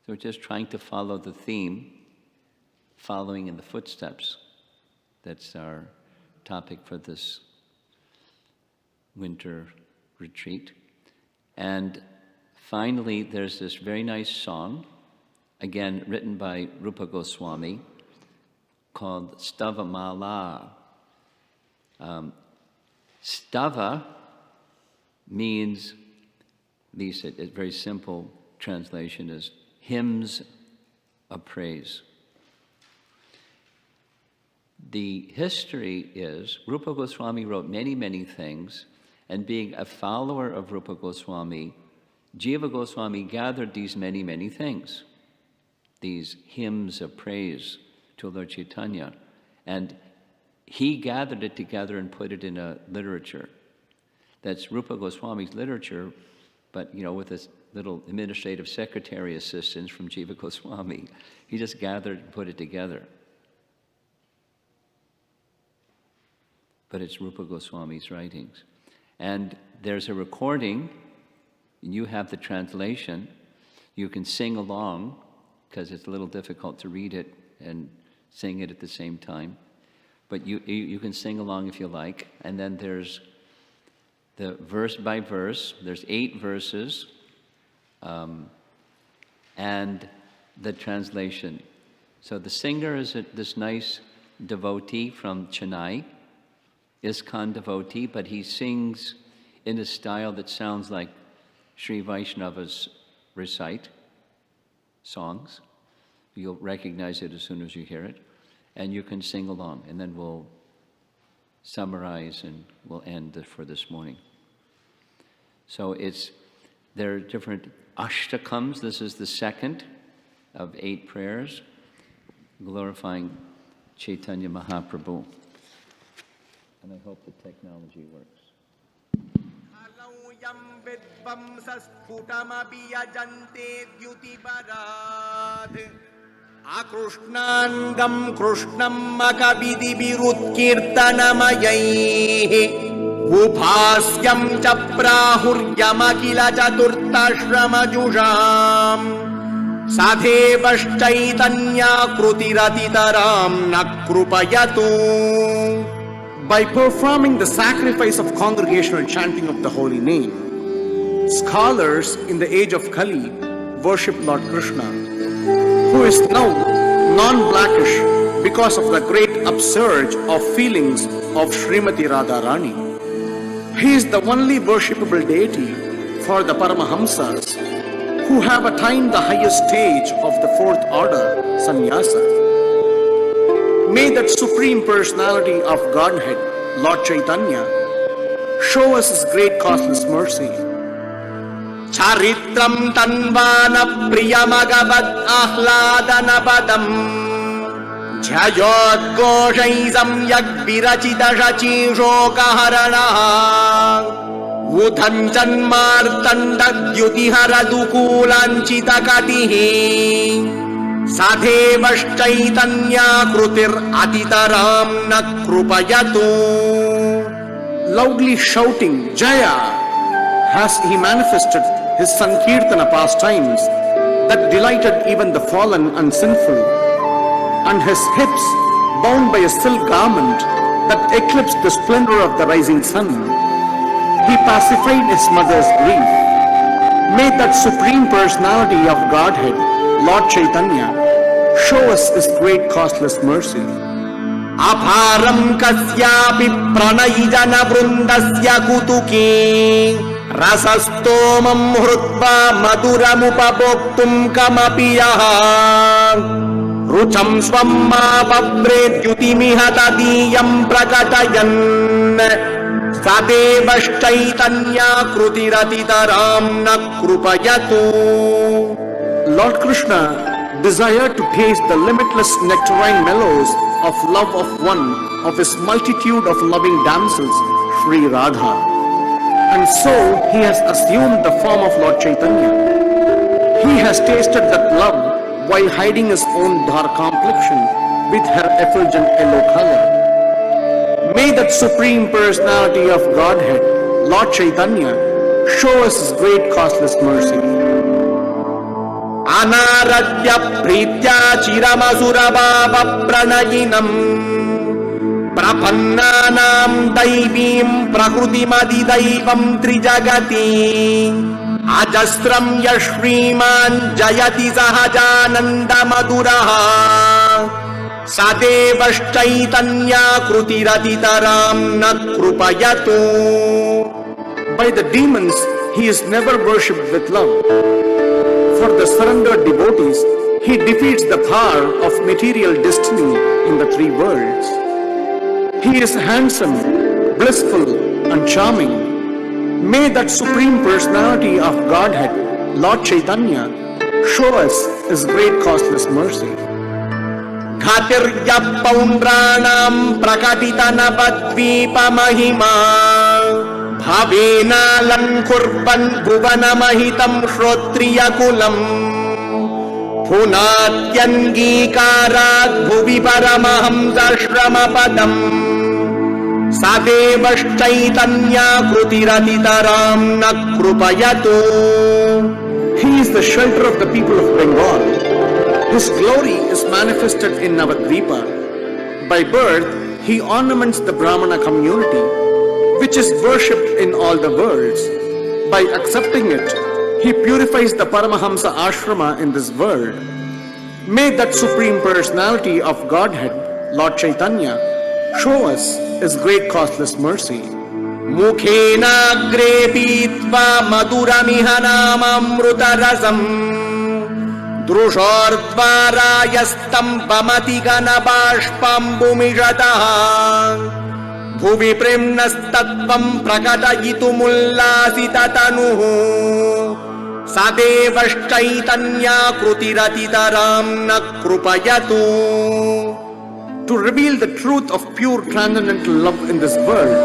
So we're just trying to follow the theme, following in the footsteps. That's our topic for this winter retreat. And finally, there's this very nice song, again written by Rupa Goswami, called Stava Mala. Stava means, at least a very simple translation is hymns of praise. The history is Rupa Goswami wrote many, many things, and being a follower of Rupa Goswami, Jiva Goswami gathered these many, many things, these hymns of praise to Lord Chaitanya, and he gathered it together and put it in a literature. That's Rupa Goswami's literature, but with this little administrative secretary assistance from Jiva Goswami. He just gathered and put it together. But it's Rupa Goswami's writings. And there's a recording, and you have the translation. You can sing along, because it's a little difficult to read it and sing it at the same time. But you can sing along if you like. And then there's the verse by verse. There's 8 verses. And the translation. So the singer is this nice devotee from Chennai, ISKCON devotee, but he sings in a style that sounds like Sri Vaishnavas recite songs. You'll recognize it as soon as you hear it. And you can sing along, and then we'll summarize and we'll end for this morning. So there are different ashtakams. This is the second of 8 prayers, glorifying Chaitanya Mahaprabhu. And I hope the technology works. Akrushnangam Krishnam Makavidibirudkirtanamayaih Uphasyam Chaprahuryamakila Chaturtashramajusham Sadhevashchaitanya Krutiratidaram Nakrupayatu. By performing the sacrifice of congregational chanting of the holy name, scholars in the age of Kali worship Lord Krishna, who is now non-blackish because of the great upsurge of feelings of Srimati Radharani. He is the only worshipable deity for the Paramahamsas, who have attained the highest stage of the 4th order, sannyasa. May that Supreme Personality of Godhead, Lord Chaitanya, show us His great causeless mercy. Charitram tanvana priyamagavad ahladanabadam Jayot goshaizam yagvirachita shachi shokaharana Udhanjanmartanda dyutiharadhukulanchita katihi Sadhevashchaitanya krutir atitaram nakrupayatu. Loudly shouting Jaya has he manifested his Sankirtana pastimes that delighted even the fallen and sinful, and his hips bound by a silk garment that eclipsed the splendor of the rising sun. He pacified his mother's grief. May that Supreme Personality of Godhead, Lord Chaitanya, show us His great causeless mercy. Aparam kasyapi pranayijana vrundasya kutuki rasastomam hrutva maduramupabhoktum kamapiyaha rucham swamma pavrejyutimiha tadiyam prakatayan sadevashchaitanya krutiratidaram nakrupayatu. Lord Krishna desired to taste the limitless nectarine mellows of love of one of his multitude of loving damsels, Sri Radha. And so he has assumed the form of Lord Chaitanya. He has tasted that love while hiding his own dark complexion with her effulgent yellow color. May that Supreme Personality of Godhead, Lord Chaitanya, show us His great causeless mercy. अनारद्य प्रीत्या चिरमसुरभाव प्रणयिनम् प्रपन्नानां दैवीं प्रकृतिमधिदैवं त्रिजगति अजस्रं यश्रीमान् जयति सहजानन्दमधुरः सदेवश्चैतन्याकृतिरतितरां न कृपयतु. By the demons he is never worshipped with love. For the surrendered devotees he defeats the power of material destiny in the three worlds. He is handsome, blissful and charming. May that Supreme Personality of Godhead, Lord Chaitanya, show us His great causeless mercy. Ghatirya paundranam prakatita navadvipa mahima bhavena lankurvan bhuvana mahitam shrotriya kulam Punatyangeekarat bhuvi paramahamsashramapadam Sadevashchaitanyakrutiratidaram na krupayatu. He is the shelter of the people of Bengal. His glory is manifested in Navadvipa. By birth, he ornaments the Brahmana community, which is worshipped in all the worlds. By accepting it, he purifies the Paramahamsa ashrama in this world. May that Supreme Personality of Godhead, Lord Chaitanya, show us His great causeless mercy. Mukhena agre pitva maduramiha namamruta rasam drushortvara yastam pamati ganabashpam bhumishataha bhuvi premnastatvam prakatayitumullaasitatanuhu Sadevashchaitanyakrutiratidaram na krupayatu. To reveal the truth of pure transcendental love in this world,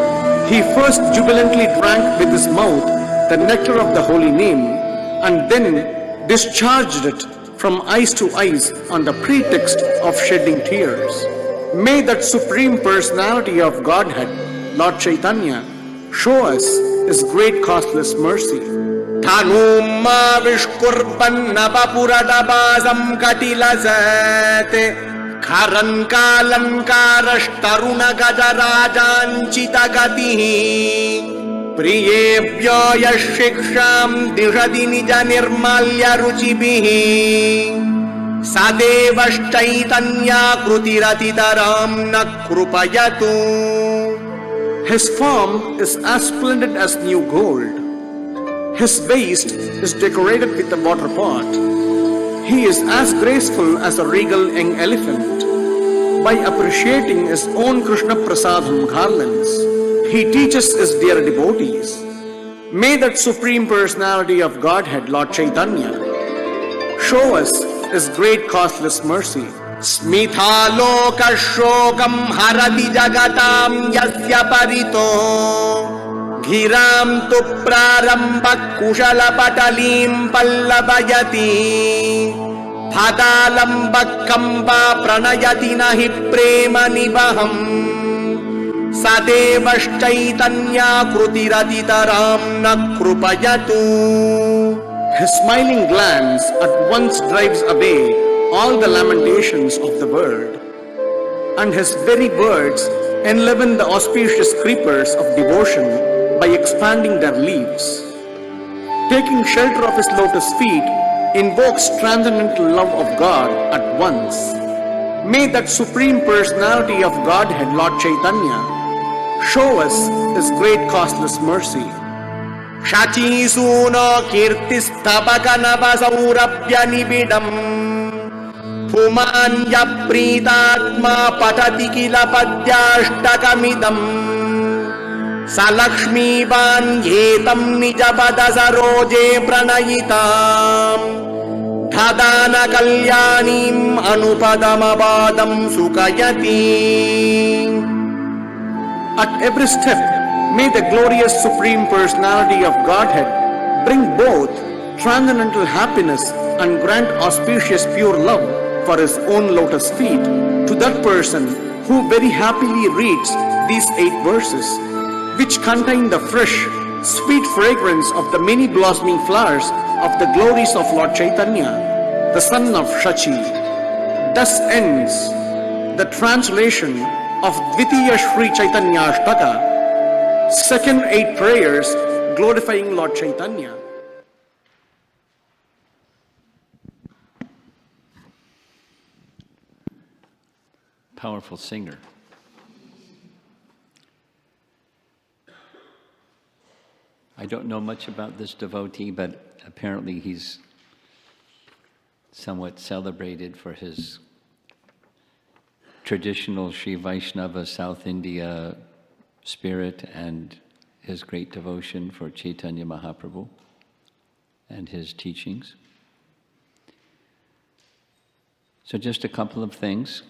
he first jubilantly drank with his mouth the nectar of the holy name and then discharged it from eyes to eyes on the pretext of shedding tears. May that Supreme Personality of Godhead, Lord Chaitanya, show us His great causeless mercy. Thanumma vishkurvannavapuratabhasam katilasat Kharan kalankarashtaruna gajarajanchitagatihi Priyebhyo yashiksham dishadi nija nirmalya ruchibihi Sadevashchaitanyakrutiratidaram na krupayatu. His form is as splendid as new gold. His waist is decorated with a water pot. He is as graceful as a regal young elephant. By appreciating his own Krishna Prasadam garlands, he teaches his dear devotees. May that Supreme Personality of Godhead, Lord Chaitanya, show us His great causeless mercy. Smitha shokam harati jagatam yasya parito Ghiram tu prarambha kushala patalim pallabayati Phadalam kamba pranayati nahi prema nibaham Sadevashchaitanyakrutiratidaram na krupayatu. His smiling glance at once drives away all the lamentations of the world, and his very words enliven the auspicious creepers of devotion by expanding their leaves. Taking shelter of his lotus feet invokes transcendental love of God at once. May that Supreme Personality of Godhead, Lord Chaitanya, show us His great causeless mercy. Shachi suno kirtistabhakanavasaurabhya nibidam Pumanya pritatma patati kila padyashtakamidam Salakshmi vanyetam nijapada saroje pranayitam Dhadana kalyanim anupadamabadam sukayati. At every step, may the glorious Supreme Personality of Godhead bring both transcendental happiness and grant auspicious pure love for His own lotus feet to that person who very happily reads these 8 verses, which contain the fresh, sweet fragrance of the many blossoming flowers of the glories of Lord Chaitanya. the son of Shachi. Thus ends the translation of Dvitiya Sri Chaitanya Ashtaka, second 8 prayers glorifying Lord Chaitanya. Powerful singer. I don't know much about this devotee, but apparently he's somewhat celebrated for his traditional Sri Vaishnava South India spirit and his great devotion for Chaitanya Mahaprabhu and his teachings. So just a couple of things.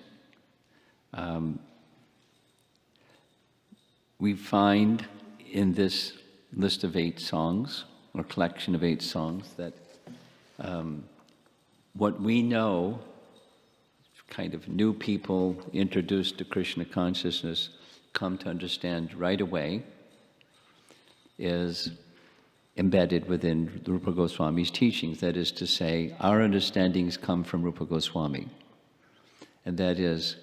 We find in this list of 8 songs, or collection of 8 songs, that what we know, kind of new people introduced to Krishna consciousness come to understand right away, is embedded within Rupa Goswami's teachings. That is to say, our understandings come from Rupa Goswami, and that is,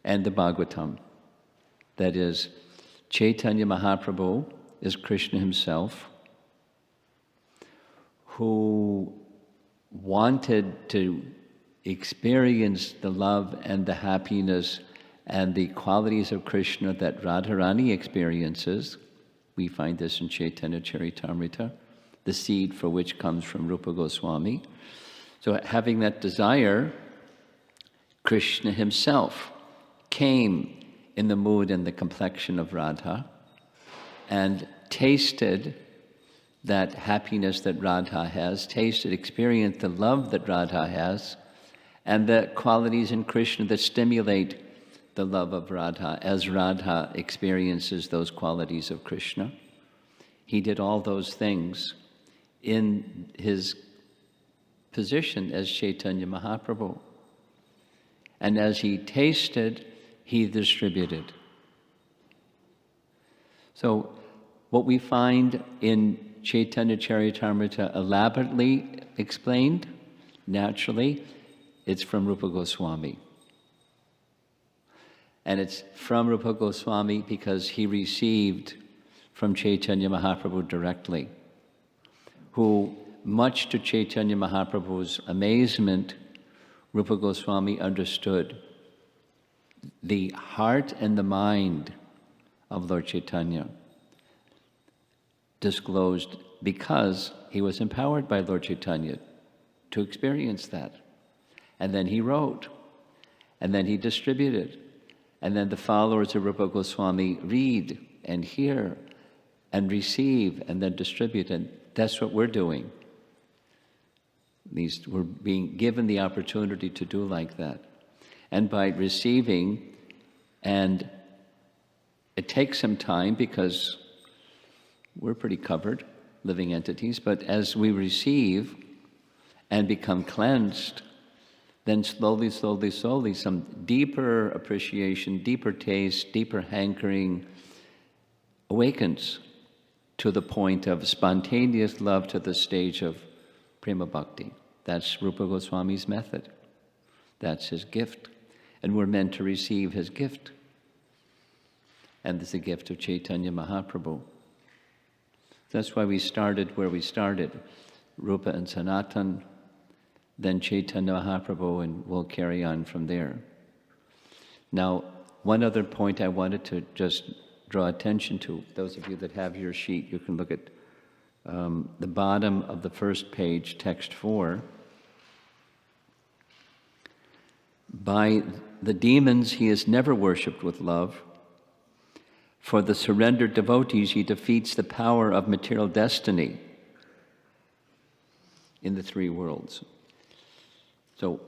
and the Bhagavatam. That is, Chaitanya Mahaprabhu is Krishna himself, who wanted to experience the love and the happiness and the qualities of Krishna that Radharani experiences. We find this in Chaitanya Charitamrita, the seed for which comes from Rupa Goswami. So having that desire, Krishna himself came in the mood and the complexion of Radha and tasted that happiness that Radha has, tasted, experienced the love that Radha has, and the qualities in Krishna that stimulate the love of Radha as Radha experiences those qualities of Krishna. He did all those things in his position as Chaitanya Mahaprabhu. And as he tasted, he distributed. So what we find in Chaitanya Charitamrita elaborately explained, naturally, it's from Rupa Goswami. And it's from Rupa Goswami because he received from Chaitanya Mahaprabhu directly, who, much to Chaitanya Mahaprabhu's amazement, Rupa Goswami understood the heart and the mind of Lord Chaitanya, disclosed because he was empowered by Lord Chaitanya to experience that. And then he wrote, and then he distributed, and then the followers of Rupa Goswami read and hear and receive and then distribute, and that's what we're doing. At least we're being given the opportunity to do like that. And by receiving, and it takes some time because we're pretty covered, living entities, but as we receive and become cleansed, then slowly, slowly, slowly, some deeper appreciation, deeper taste, deeper hankering awakens to the point of spontaneous love to the stage of prema bhakti. That's Rupa Goswami's method. That's his gift. And we're meant to receive his gift. And it's the gift of Chaitanya Mahaprabhu. That's why we started where we started. Rupa and Sanatan, then Chaitanya Mahaprabhu, and we'll carry on from there. Now, one other point I wanted to just draw attention to, those of you that have your sheet, you can look at the bottom of the first page, text 4. By the demons he is never worshipped with love. For the surrendered devotees he defeats the power of material destiny in the 3 worlds. So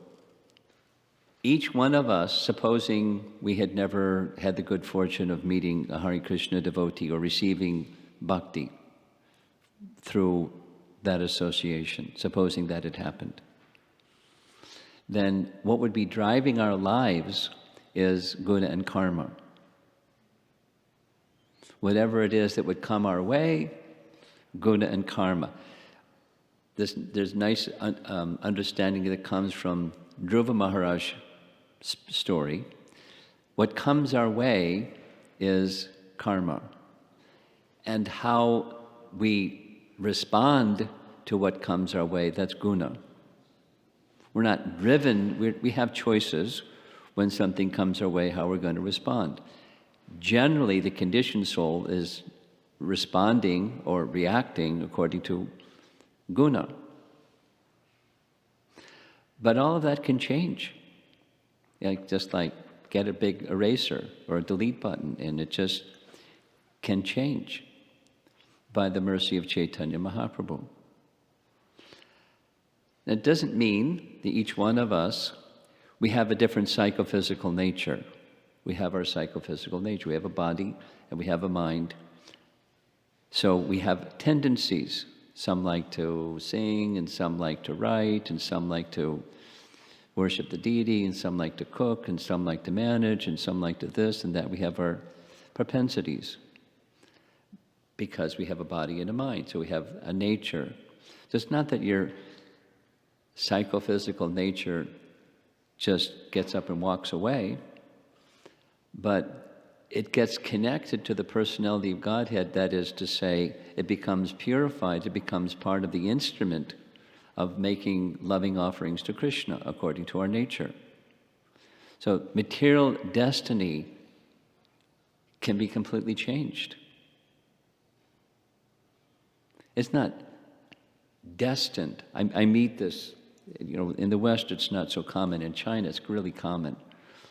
each one of us, supposing we had never had the good fortune of meeting a Hare Krishna devotee or receiving bhakti through that association, supposing that had happened, then what would be driving our lives is guna and karma. Whatever it is that would come our way, guna and karma. there's nice understanding that comes from Dhruva Maharaj's story. What comes our way is karma. And how we respond to what comes our way, that's guna. We're not driven, we have choices when something comes our way, how we're going to respond. Generally, the conditioned soul is responding or reacting according to guna. But all of that can change. Just like get a big eraser or a delete button, and it just can change by the mercy of Chaitanya Mahaprabhu. That doesn't mean that each one of us, we have a different psychophysical nature. We have our psychophysical nature. We have a body and we have a mind. So we have tendencies. Some like to sing, and some like to write, and some like to worship the deity, and some like to cook, and some like to manage, and some like to this and that. We have our propensities because we have a body and a mind. So we have a nature. So it's not that your psychophysical nature just gets up and walks away, but it gets connected to the personality of Godhead. That is to say, it becomes purified, it becomes part of the instrument of making loving offerings to Krishna according to our nature. So material destiny can be completely changed. It's not destined. I meet this, in the West it's not so common. In China it's really common.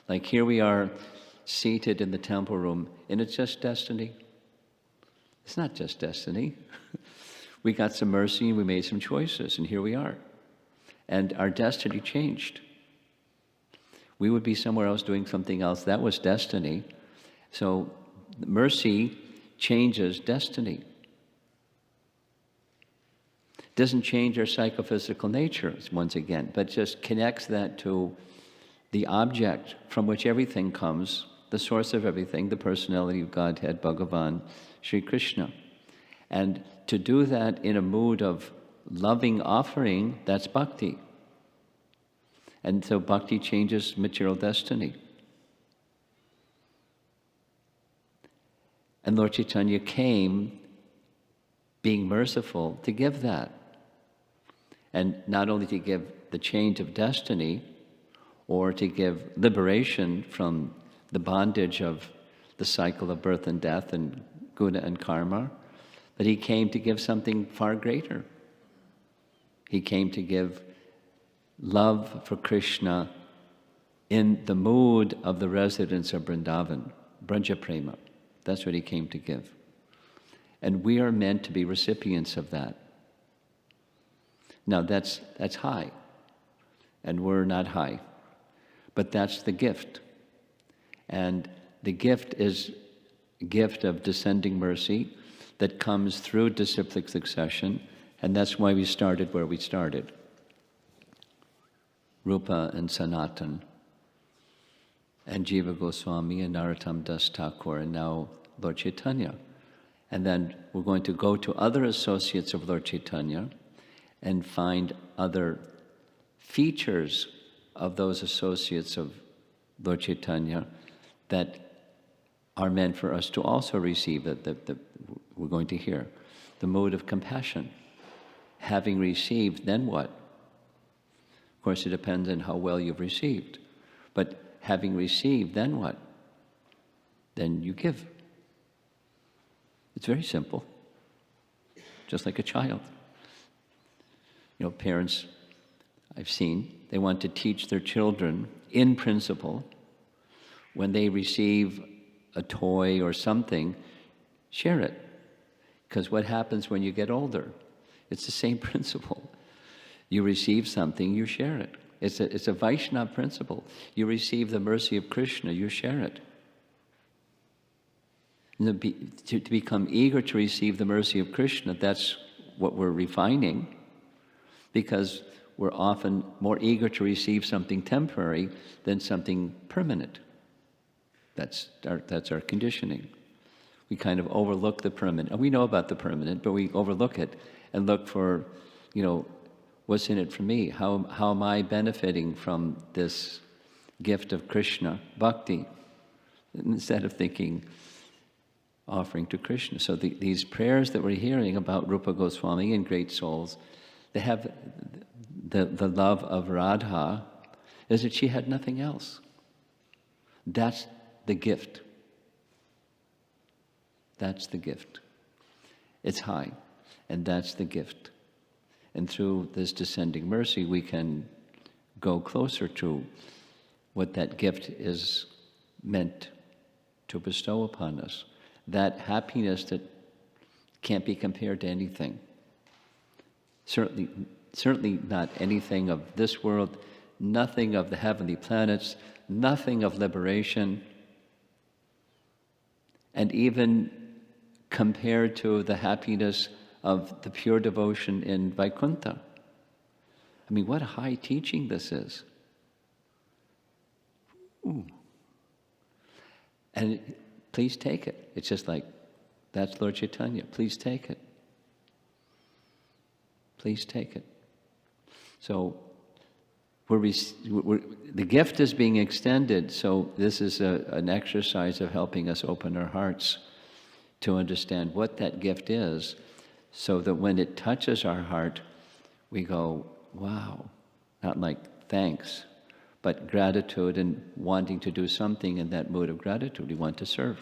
Like here we are seated in the temple room, and it's just destiny. It's not just destiny. We got some mercy and we made some choices, and here we are. And our destiny changed. We would be somewhere else doing something else. That was destiny. So mercy changes destiny. Doesn't change our psychophysical nature, once again, but just connects that to the object from which everything comes, the source of everything, the personality of Godhead, Bhagavan, Sri Krishna. And to do that in a mood of loving offering, that's bhakti. And so bhakti changes material destiny. And Lord Chaitanya came being merciful to give that. And not only to give the change of destiny, or to give liberation from the bondage of the cycle of birth and death and guna and karma, but he came to give something far greater. He came to give love for Krishna in the mood of the residents of Vrindavan, Braja Prema. That's what he came to give. And we are meant to be recipients of that. Now that's high, and we're not high. But that's the gift. And the gift is a gift of descending mercy that comes through disciplic succession, and that's why we started where we started. Rupa and Sanatan, and Jiva Goswami, and Narottam Das Thakur, and now Lord Chaitanya. And then we're going to go to other associates of Lord Chaitanya and find other features of those associates of Lord Chaitanya that are meant for us to also receive, that we're going to hear. The mode of compassion. Having received, then what? Of course, it depends on how well you've received. But having received, then what? Then you give. It's very simple. Just like a child. Parents, I've seen, they want to teach their children, in principle, when they receive a toy or something, share it. Because what happens when you get older? It's the same principle. You receive something, you share it. It's a Vaishnava principle. You receive the mercy of Krishna, you share it. To become eager to receive the mercy of Krishna, that's what we're refining, because we're often more eager to receive something temporary than something permanent. That's our conditioning. We kind of overlook the permanent. And we know about the permanent, but we overlook it and look for, What's in it for me? How am I benefiting from this gift of Krishna, bhakti? Instead of thinking, offering to Krishna. So these prayers that we're hearing about Rupa Goswami and great souls, they have the love of Radha, is that she had nothing else. That's the gift. That's the gift. It's high, and that's the gift. And through this descending mercy, we can go closer to what that gift is meant to bestow upon us. That happiness that can't be compared to anything. Certainly not anything of this world, nothing of the heavenly planets, nothing of liberation, and even compared to the happiness of the pure devotion in Vaikuntha. I mean, what a high teaching this is. Ooh. And please take it. It's just like, that's Lord Chaitanya. Please take it. Please take it. So, the gift is being extended, so this is an exercise of helping us open our hearts to understand what that gift is, so that when it touches our heart, we go, wow, not like thanks, but gratitude and wanting to do something in that mood of gratitude. We want to serve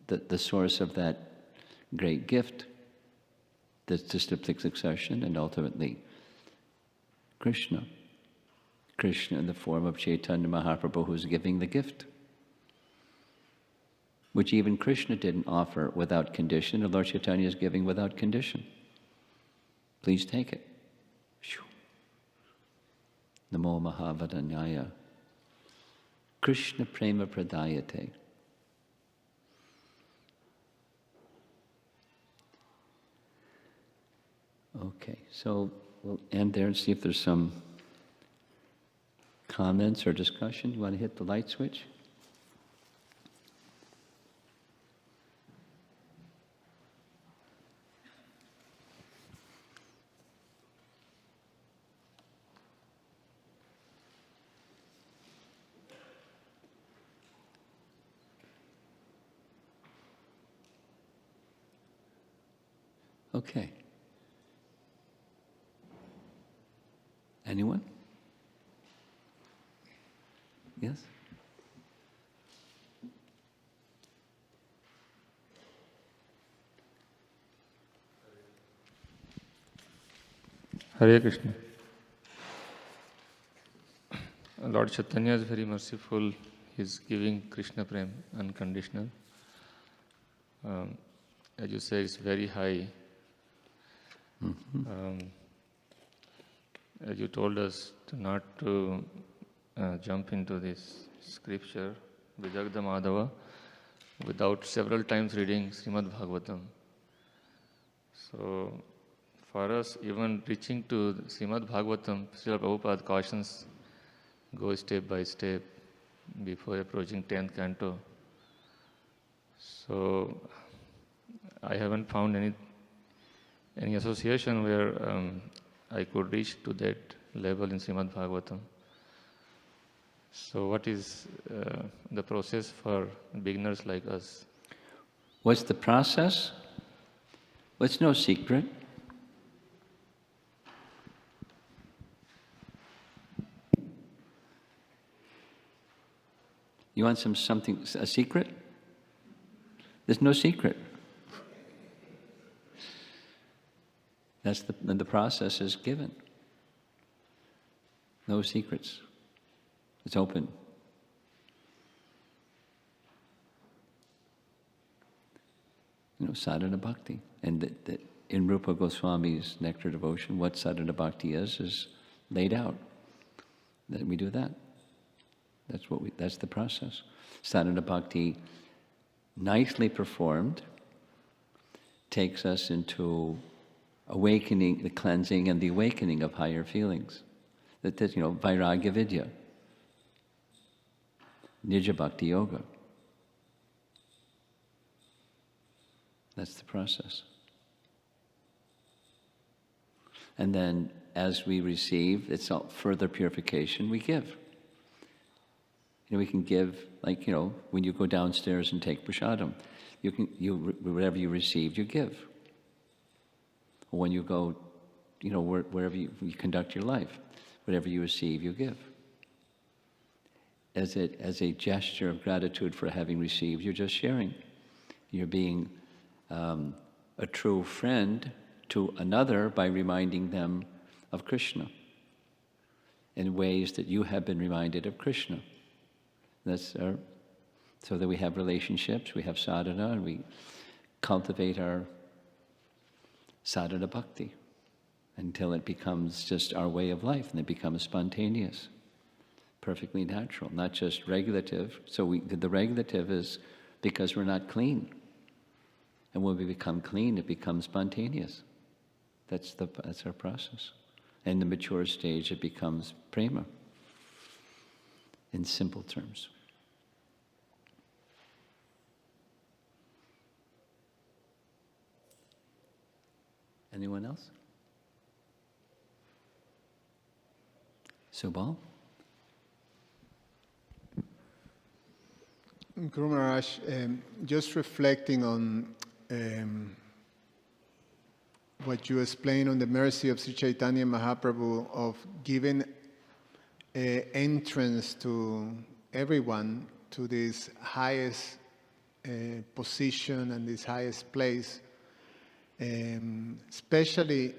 the source of that great gift, the disciplic succession, and ultimately Krishna. Krishna in the form of Chaitanya Mahaprabhu, who's giving the gift, which even Krishna didn't offer without condition, and Lord Chaitanya is giving without condition. Please take it. Namo Mahavadanyaya. Krishna Prema Pradayate. Okay, so we'll end there and see if there's some comments or discussion. You want to hit the light switch? Okay. Anyone? Yes? Hare Krishna. Lord Chaitanya is very merciful. He is giving Krishna Prem unconditional. As you say, it's very high. As you told us not to jump into this scripture, Vijagda Madhava, without several times reading Srimad Bhagavatam. So, for us, even reaching to Srimad Bhagavatam, Srila Prabhupada cautions, go step by step before approaching 10th canto. So, I haven't found any association where I could reach to that level in Srimad Bhagavatam. So what is the process for beginners like us? What's the process? Well, it's no secret. You want a secret? There's no secret. That's the process is given. No secrets. It's open. Sadhana bhakti. And in Rupa Goswami's Nectar Devotion, what sadhana bhakti is laid out. Then we do that. That's the process. Sadhana bhakti, nicely performed, takes us into awakening, the cleansing and the awakening of higher feelings. That's, Vairagya Vidya, Nija Bhakti Yoga. That's the process. And then as we receive, it's all further purification, we give. We can give, like, when you go downstairs and take prasadam, whatever you receive, you give. Or when you go, wherever you conduct your life, whatever you receive, you give. As a gesture of gratitude for having received, you're just sharing. You're being a true friend to another by reminding them of Krishna in ways that you have been reminded of Krishna. So that we have relationships, we have sadhana, and we cultivate our sadhana bhakti until it becomes just our way of life, and it becomes spontaneous, perfectly natural, not just regulative. So the regulative is because we're not clean. And when we become clean, it becomes spontaneous. That's our process. In the mature stage, it becomes prema, in simple terms. Anyone else? Subal? Guru Maharaj, just reflecting on what you explained on the mercy of Sri Chaitanya Mahaprabhu of giving entrance to everyone to this highest position and this highest place, especially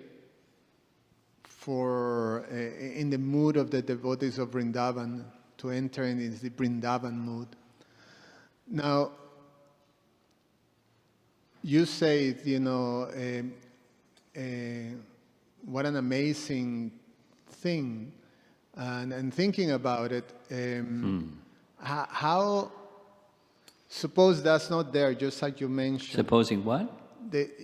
for in the mood of the devotees of Vrindavan, to enter in the Vrindavan mood. Now, you say, what an amazing thing, and thinking about it, how, suppose that's not there, just like you mentioned. Supposing what?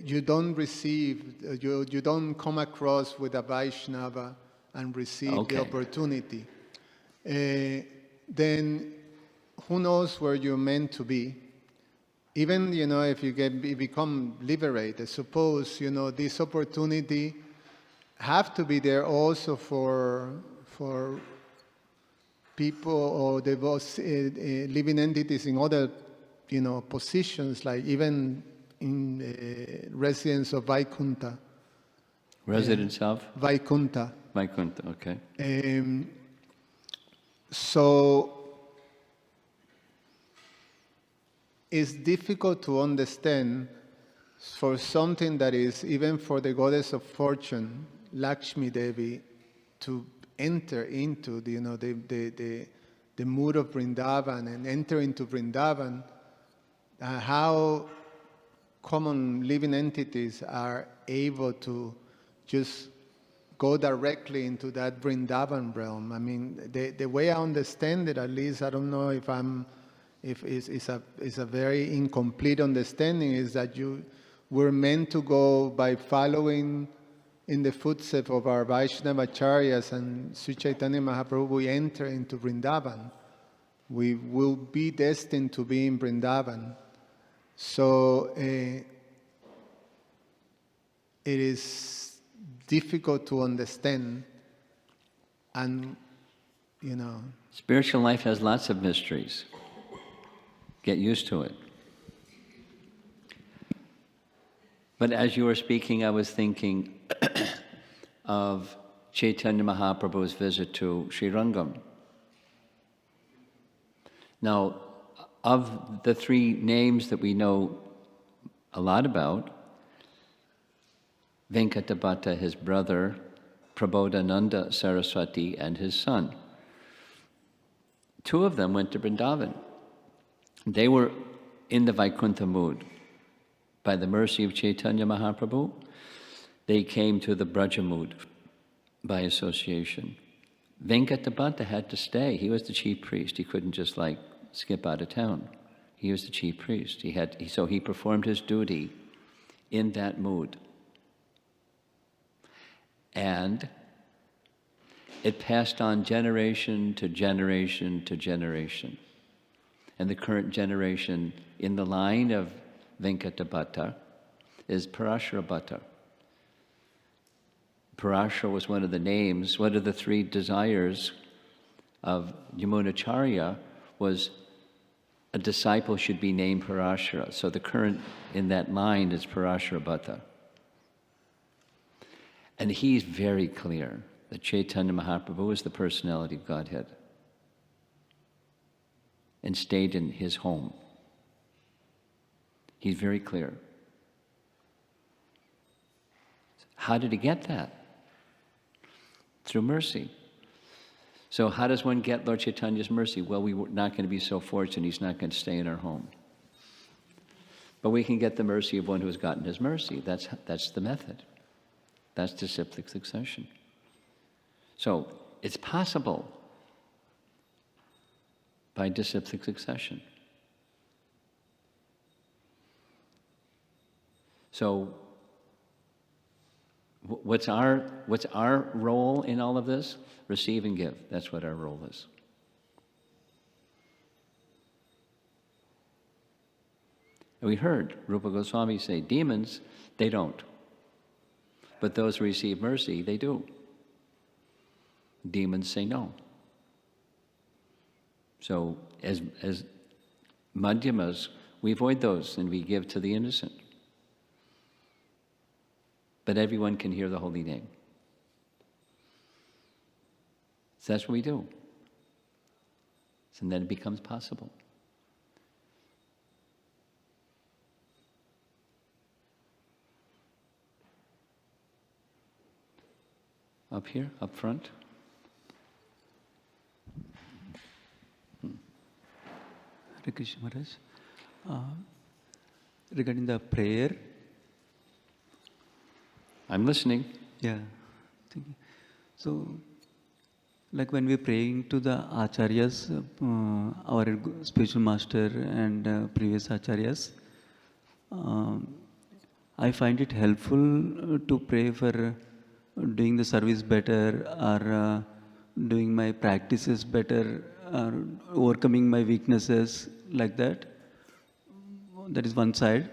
You don't receive, you don't come across with a Vaishnava and receive the opportunity. Then who knows where you're meant to be? Even, if you become liberated, suppose, this opportunity have to be there also for people or living entities in other, positions, like even in residents of Vaikuntha. Residents of? Vaikuntha. Vaikuntha, okay. So it's difficult to understand for something that is, even for the goddess of fortune, Lakshmi Devi, to enter into the mood of Vrindavan and enter into Vrindavan, how common living entities are able to just go directly into that Vrindavan realm. I mean, the way I understand it, at least, I don't know if it's a very incomplete understanding, is that we're meant to go by following in the footsteps of our Vaishnava Acharyas and Sri Chaitanya Mahaprabhu. We enter into Vrindavan. We will be destined to be in Vrindavan. So it is difficult to understand, and Spiritual life has lots of mysteries. Get used to it. But as you were speaking, I was thinking of Chaitanya Mahaprabhu's visit to Sri Rangam. Now, of the three names that we know a lot about, Venkatabhatta, his brother, Prabodhananda Saraswati, and his son, two of them went to Vrindavan. They were in the Vaikuntha mood. By the mercy of Chaitanya Mahaprabhu, they came to the Braja mood by association. Venkatabhatta had to stay. He was the chief priest. He couldn't just skip out of town. He was the chief priest. So he performed his duty in that mood. And it passed on generation to generation to generation. And the current generation in the line of Venkatabhatta is Parashara Bhatta. Parashara was one of the names. One of the three desires of Yamunacharya was a disciple should be named Parashara. So the current in that mind is Parashara Bhatta. And he's very clear that Chaitanya Mahaprabhu is the personality of Godhead and stayed in his home. He's very clear. How did he get that? Through mercy. So how does one get Lord Chaitanya's mercy? Well, we're not going to be so fortunate he's not going to stay in our home. But we can get the mercy of one who has gotten his mercy. That's the method. That's disciplic succession. So it's possible by disciplic succession. So what's our role in all of this? Receive and give. That's what our role is. And we heard Rupa Goswami say, demons, they don't. But those who receive mercy, they do. Demons say no. So as Madhyamas, we avoid those and we give to the innocent. But everyone can hear the holy name. So that's what we do. And then it becomes possible. Up here, up front. Hare Krishna Maharaj. Regarding the prayer. I'm listening. Yeah. Thank you. So, like when we're praying to the acharyas, our spiritual master and previous acharyas, I find it helpful to pray for doing the service better or doing my practices better or overcoming my weaknesses like that. That is one side.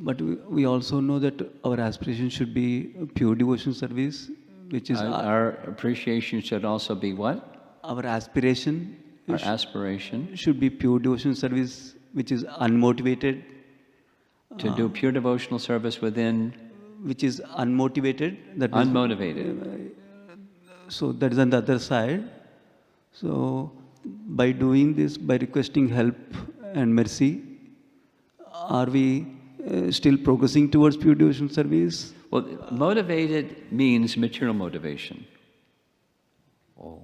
But we also know that our aspiration should be pure devotion service, which is... Our appreciation should also be what? Our aspiration... Our aspiration? Should be pure devotion service, which is unmotivated. To do pure devotional service within... Which is unmotivated. That unmotivated. So that is on the other side. So by doing this, by requesting help and mercy, are we still progressing towards pure devotion service? Well, motivated means material motivation. Oh.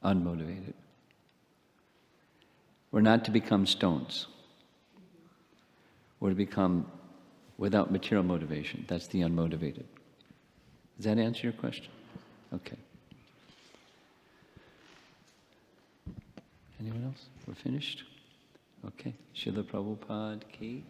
Unmotivated. We're not to become stones. We're to become without material motivation. That's the unmotivated. Does that answer your question? Okay. Anyone else? We're finished? Okay. Srila Prabhupada ki.